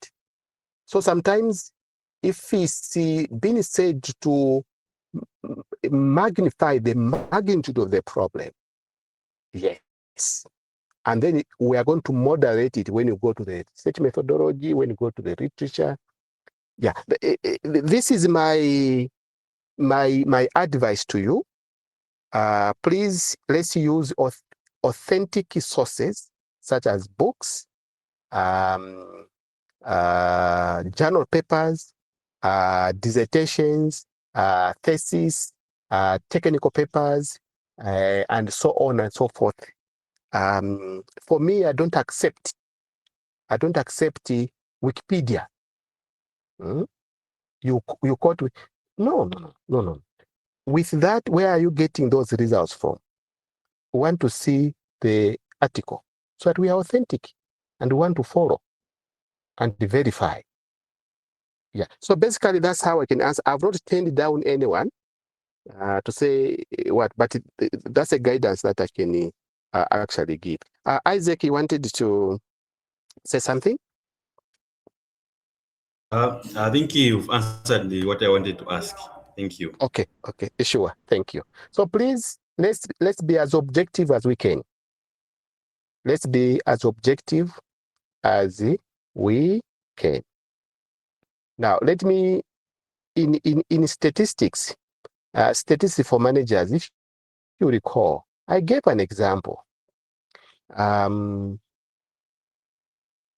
So sometimes, if it's being said to magnify the magnitude of the problem, yes. And then we are going to moderate it when you go to the research methodology, when you go to the literature. Yeah, this is my advice to you. Please, let's use authentic sources such as books, journal papers, dissertations, theses, technical papers, and so on and so forth. For me, I don't accept Wikipedia. You quote, no. With that, where are you getting those results from? We want to see the article so that we are authentic, and we want to follow and verify. Yeah. So basically, that's how I can answer. I've not turned down anyone to say what, but that's a guidance that I can actually give. Isaac, you wanted to say something? I think you've answered what I wanted to ask. Thank you. Okay, sure. Thank you. So please, let's be as objective as we can. Let's be as objective as we can. Now, let me, in statistics, statistics for managers, if you recall, I gave an example.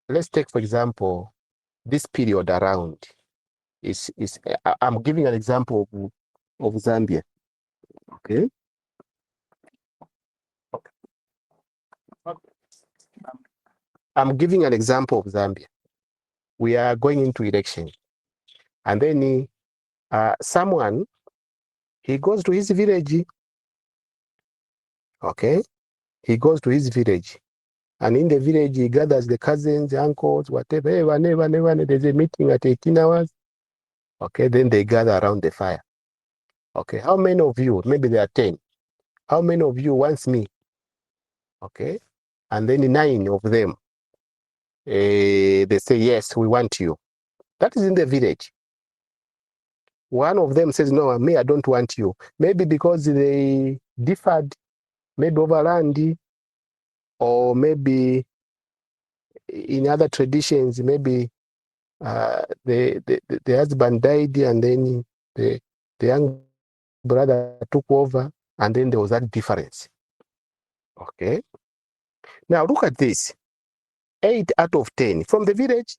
Let's take, for example, this period around. I'm giving an example of Zambia. Okay. I'm giving an example of Zambia. We are going into election, and then someone, he goes to his village. Okay, he goes to his village, and in the village he gathers the cousins, uncles, whatever. Hey, there's a meeting at 18 hours. Okay, then they gather around the fire. Okay, how many of you? Maybe there are 10. How many of you wants me? Okay, and then 9 of them, they say yes, we want you. That is in the village. One of them says, no, me, I don't want you. Maybe because they differed, maybe over land, or maybe in other traditions, maybe the husband died and then the young brother took over, and then there was that difference. Okay. Now look at this. 8 out of 10 from the village,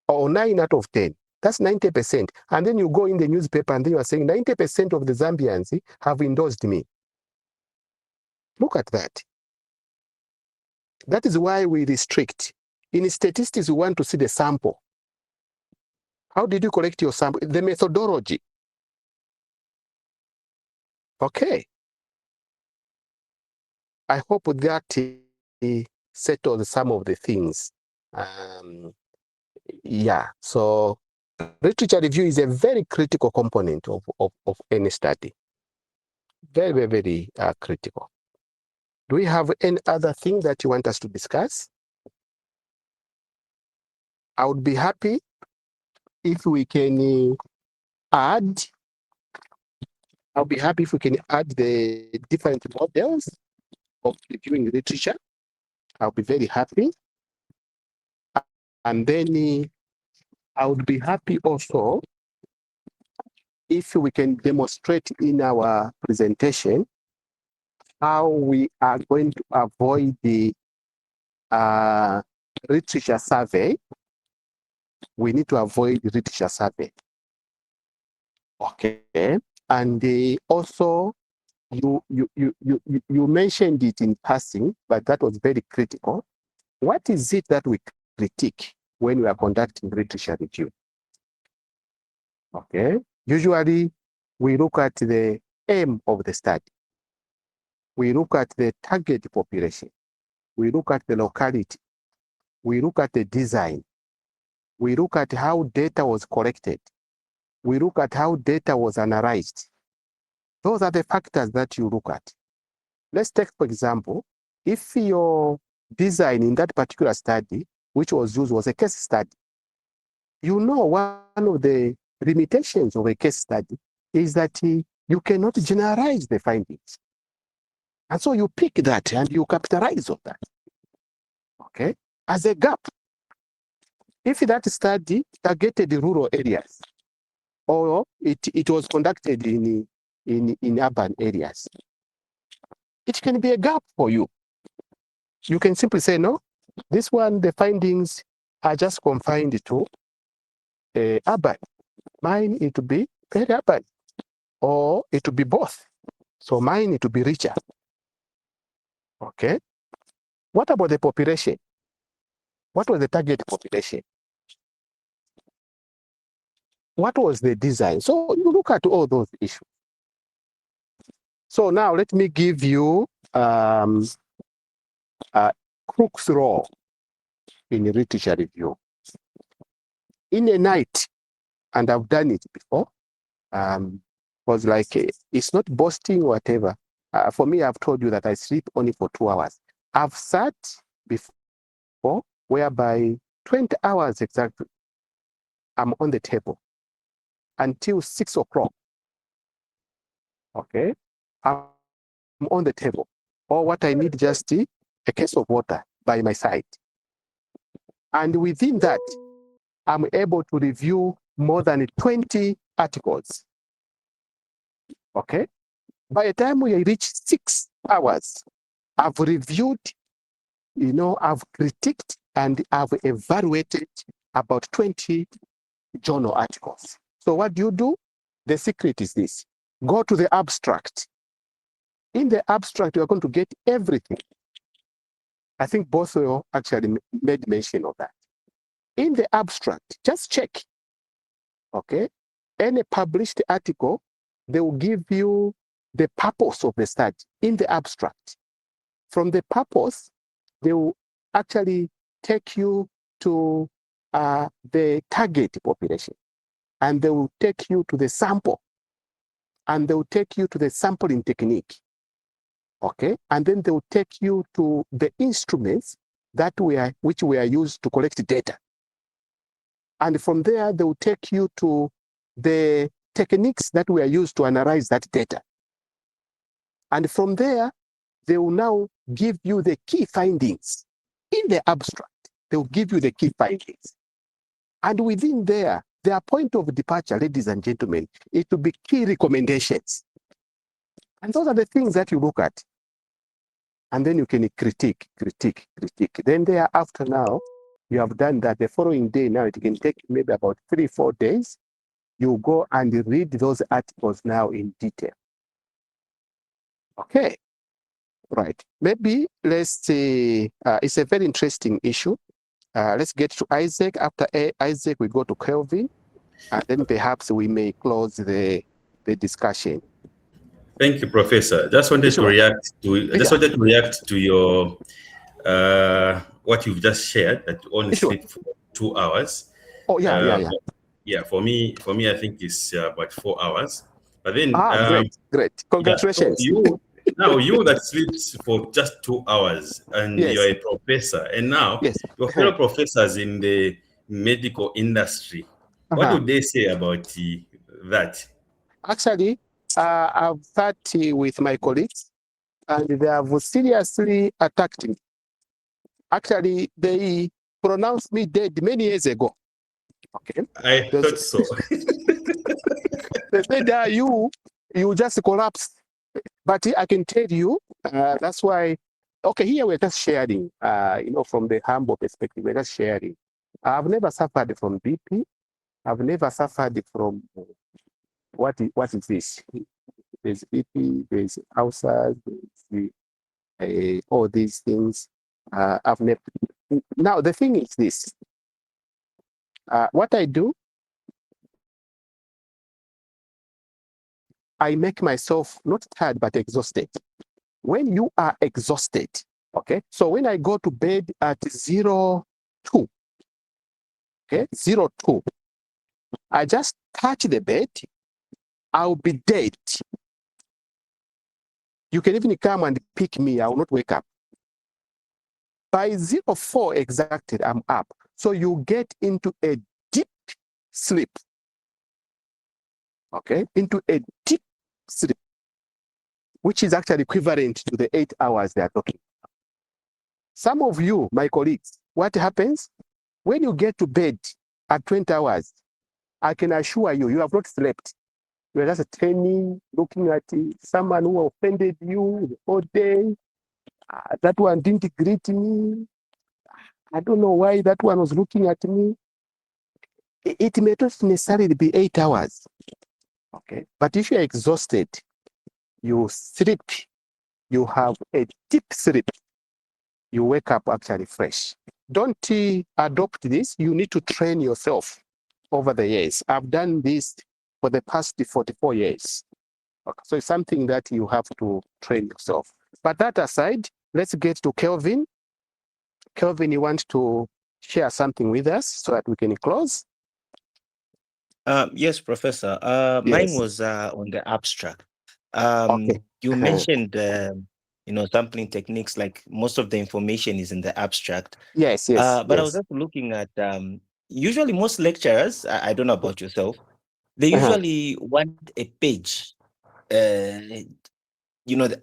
or 9 out of 10. That's 90%. And then you go in the newspaper and then you are saying 90% of the Zambians have endorsed me. Look at that. That is why we restrict. In statistics, we want to see the sample. How did you collect your sample? The methodology. Okay. I hope that settles some of the things. Yeah, so literature review is a very critical component of any study. Very, very, very critical. Do we have any other thing that you want us to discuss? I would be happy if we can add, I'll be happy if we can add the different models of reviewing literature. I'll be very happy. And then I would be happy also if we can demonstrate in our presentation how we are going to avoid the literature survey. We need to avoid the literature survey. Okay. And also, you mentioned it in passing, but that was very critical. What is it that we critique when we are conducting literature review? Okay. Usually, we look at the aim of the study. We look at the target population. We look at the locality. We look at the design. We look at how data was collected. We look at how data was analyzed. Those are the factors that you look at. Let's take, for example, if your design in that particular study, which was used, was a case study, you know one of the limitations of a case study is that you cannot generalize the findings. And so you pick that and you capitalize on that. Okay? As a gap. If that study targeted rural areas, or it was conducted in urban areas, it can be a gap for you. You can simply say, no, this one, the findings are just confined to urban. Mine, it will be peri-urban, or it will be both. So mine, it will be richer. Okay. What about the population? What was the target population? What was the design? So you look at all those issues. So now let me give you Crook's role in literature review. In a night, and I've done it before, was like, it's not boasting or whatever. For me, I've told you that I sleep only for 2 hours. I've sat before whereby 20 hours exactly, I'm on the table until 6 o'clock. Okay, I'm on the table. Or what I need, just a case of water by my side. And within that, I'm able to review more than 20 articles. Okay, by the time we reach 6 hours, I've reviewed, I've critiqued and I've evaluated about 20 journal articles. So what do? The secret is this. Go to the abstract. In the abstract, you are going to get everything. I think both of you actually made mention of that. In the abstract, just check, okay? Any published article, they will give you the purpose of the study in the abstract. From the purpose, they will actually take you to the target population, and they will take you to the sample, and they will take you to the sampling technique, okay? And then they will take you to the instruments which were used to collect data. And from there, they will take you to the techniques that were used to analyze that data. And from there, they will now give you the key findings. In the abstract, they will give you the key findings. And within there, their point of departure, ladies and gentlemen, it will be key recommendations. And those are the things that you look at. And then you can critique. Then thereafter now, you have done that. The following day now, it can take maybe about 3-4 days. You go and read those articles now in detail. Okay, right. Maybe let's say, it's a very interesting issue. Let's get to Isaac. After Isaac, we go to Kelvin. And then perhaps we may close the discussion. Thank you, Professor. Just wanted to react to your what you've just shared, that you only sleep for 2 hours. Oh yeah. Yeah, for me, I think it's about 4 hours. But then, great. Congratulations. Yeah, so you that sleeps for just 2 hours, and Yes. you're a professor, and now Yes. your fellow professors in the medical industry, what do they say about that? Actually, I've sat with my colleagues, and they have seriously attacked me. Actually, they pronounced me dead many years ago. Okay. I thought so. They said, you just collapsed. But I can tell you, that's why, okay, here we're just sharing, from the humble perspective, we're just sharing. I've never suffered from BP. I've never suffered from, what is this? There's BP, there's ulcers, there's all these things. I've never. Now, the thing is this. What I do, I make myself not tired, but exhausted. When you are exhausted, okay? So when I go to bed at 02, okay, 02, I just touch the bed, I'll be dead. You can even come and pick me, I will not wake up. By 04 exactly, I'm up. So you get into a deep sleep, okay? Into a deep sleep, which is actually equivalent to the 8 hours they are talking. Some of you, my colleagues, what happens? When you get to bed at 20 hours, I can assure you, you have not slept. You are just turning, looking at someone who offended you all day. That one didn't greet me. I don't know why that one was looking at me. It may not necessarily be 8 hours. Okay. But if you're exhausted, you sleep, you have a deep sleep, you wake up actually fresh. Don't adopt this. You need to train yourself over the years. I've done this for the past 44 years. Okay. So it's something that you have to train yourself. But that aside, let's get to Kelvin. Kelvin, you want to share something with us so that we can close? Yes, Professor. Yes. Mine was on the abstract. Okay. You mentioned, sampling techniques, like most of the information is in the abstract. Yes. But I was just looking at, usually most lecturers, I don't know about yourself, they usually want a page. The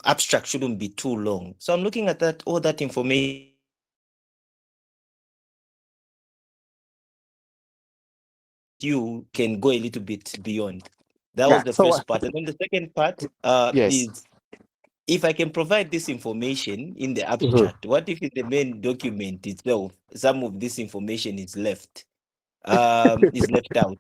abstract shouldn't be too long. So I'm looking at that, all that information. You can go a little bit beyond. That was the first part. And then the second part is, if I can provide this information in the abstract, what if in the main document itself, some of this information is left? is left out.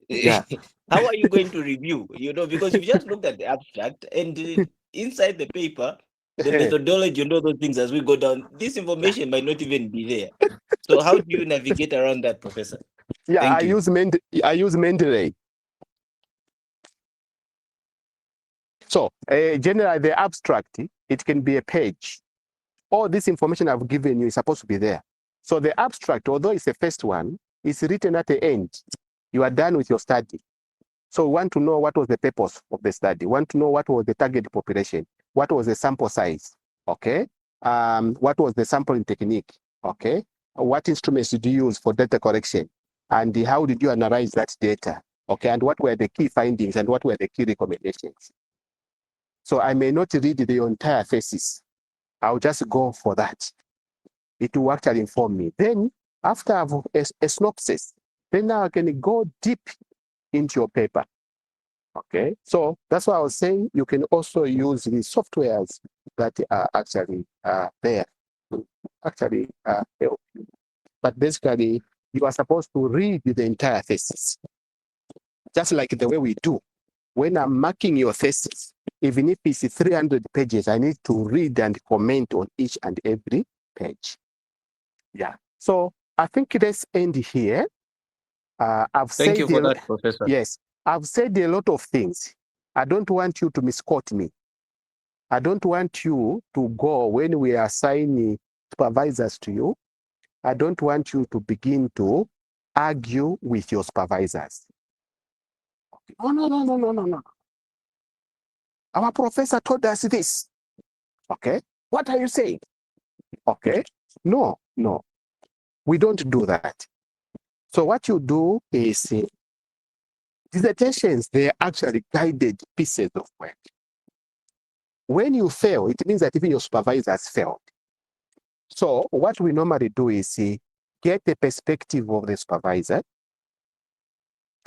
Yeah. How are you going to review? Because you've just looked at the abstract and inside the paper, the methodology and all those things as we go down, this information might not even be there. So how do you navigate around that, Professor? Yeah, Thank I you. use Mendeley. So generally the abstract, it can be a page. All this information I've given you is supposed to be there. So the abstract, although it's the first one, is written at the end. You are done with your study. So we want to know what was the purpose of the study. We want to know what was the target population. What was the sample size? Okay. What was the sampling technique? Okay. What instruments did you use for data collection? And how did you analyze that data? Okay. And what were the key findings and what were the key recommendations? So I may not read the entire thesis. I'll just go for that. It will actually inform me. Then after I have a synopsis, then now I can go deep into your paper. Okay, so that's why I was saying you can also use the softwares that are actually there to actually help you. But basically, you are supposed to read the entire thesis, just like the way we do. When I'm marking your thesis, even if it's 300 pages, I need to read and comment on each and every page. Yeah, so I think let's end here. I've Thank said you for that, Professor. Yes, I've said a lot of things. I don't want you to misquote me. I don't want you to go when we assign supervisors to you. I don't want you to begin to argue with your supervisors. Oh, no. Our professor told us this. Okay, what are you saying? Okay, no. We don't do that. So what you do is dissertations, they're actually guided pieces of work. When you fail, it means that even your supervisors failed. So what we normally do is get the perspective of the supervisor,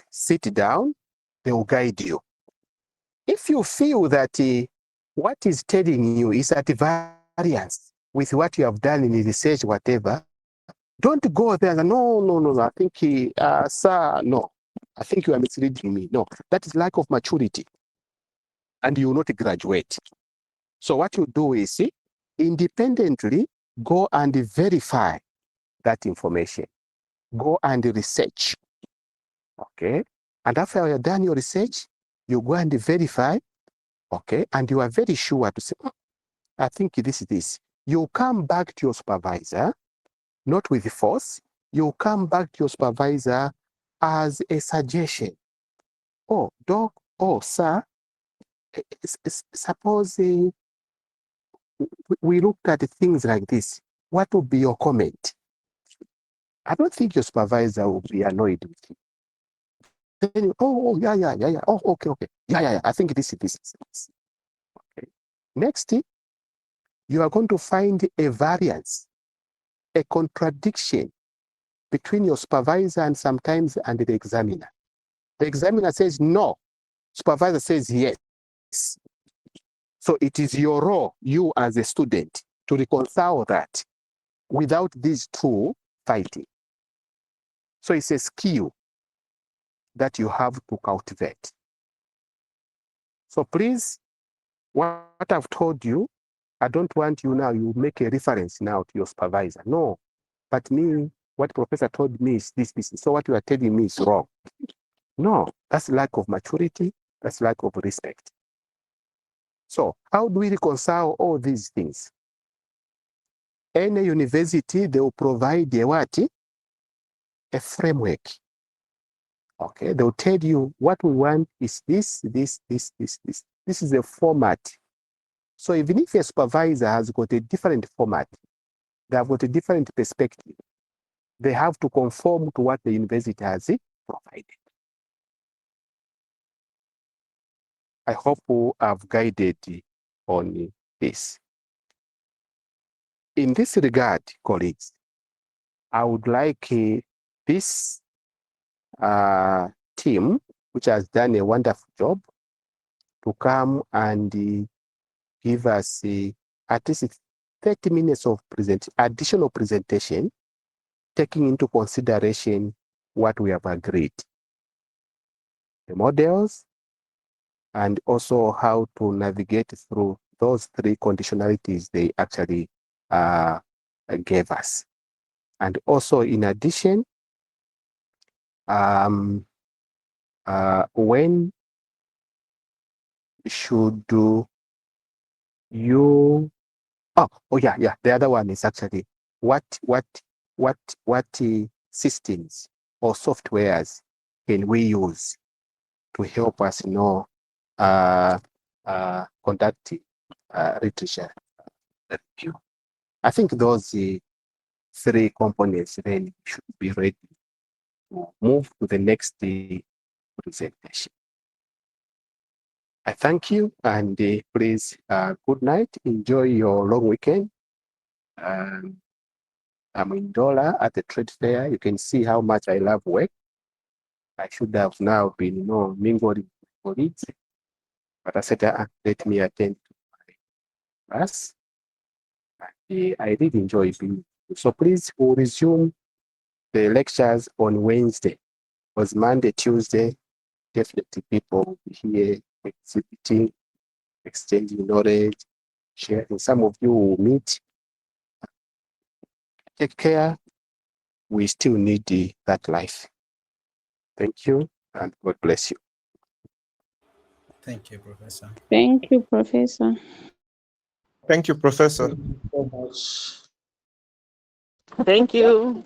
sit down, they will guide you. If you feel that what is telling you is at variance with what you have done in the research, whatever, don't go there and no, I think, sir, no, I think you are misleading me. No, that is lack of maturity and you will not graduate. So what you do is independently go and verify that information. Go and research. Okay. And after you have done your research, you go and verify. Okay. And you are very sure to say, I think this is this. You come back to your supervisor, not with force. You come back to your supervisor as a suggestion. Oh, doc, oh, sir, suppose we looked at things like this. What would be your comment? I don't think your supervisor will be annoyed with you. Then, yeah. Oh, okay. Yeah. I think this is this. Okay. Next, you are going to find a variance, a contradiction between your supervisor and sometimes and the examiner. The examiner says no. Supervisor says yes. So it is your role, you as a student, to reconcile that without these two fighting. So it's a skill that you have to cultivate. So please, what I've told you, I don't want you now, you make a reference now to your supervisor. No, but me, what professor told me is this. So what you are telling me is wrong. No, that's lack of maturity, that's lack of respect. So how do we reconcile all these things? Any university, they will provide a what? A framework. Okay, they'll tell you what we want is this. This is the format. So even if a supervisor has got a different format, they have got a different perspective, they have to conform to what the university has provided. I hope I've guided on this. In this regard, colleagues, I would like this team, which has done a wonderful job, to come and give us at least 30 minutes of additional presentation, taking into consideration what we have agreed. The models, and also how to navigate through those three conditionalities they actually gave us. And also, in addition, when should you, yeah, the other one is actually what systems or softwares can we use to help us know conduct literature review. I think those three components then should be ready to move to the next presentation. I thank you, and please, good night. Enjoy your long weekend. I'm in Dola at the trade fair. You can see how much I love work. I should have now been mingling with colleagues, but I said, let me attend to my class. I did enjoy being. So please, we'll resume the lectures on Wednesday. Because Monday, Tuesday, definitely people will be here exhibiting, exchanging knowledge, sharing. Some of you will meet. Take care. We still need that life. Thank you, and God bless you. Thank you, Professor. Thank you, Professor. Thank you, Professor. Thank you so much. Thank you.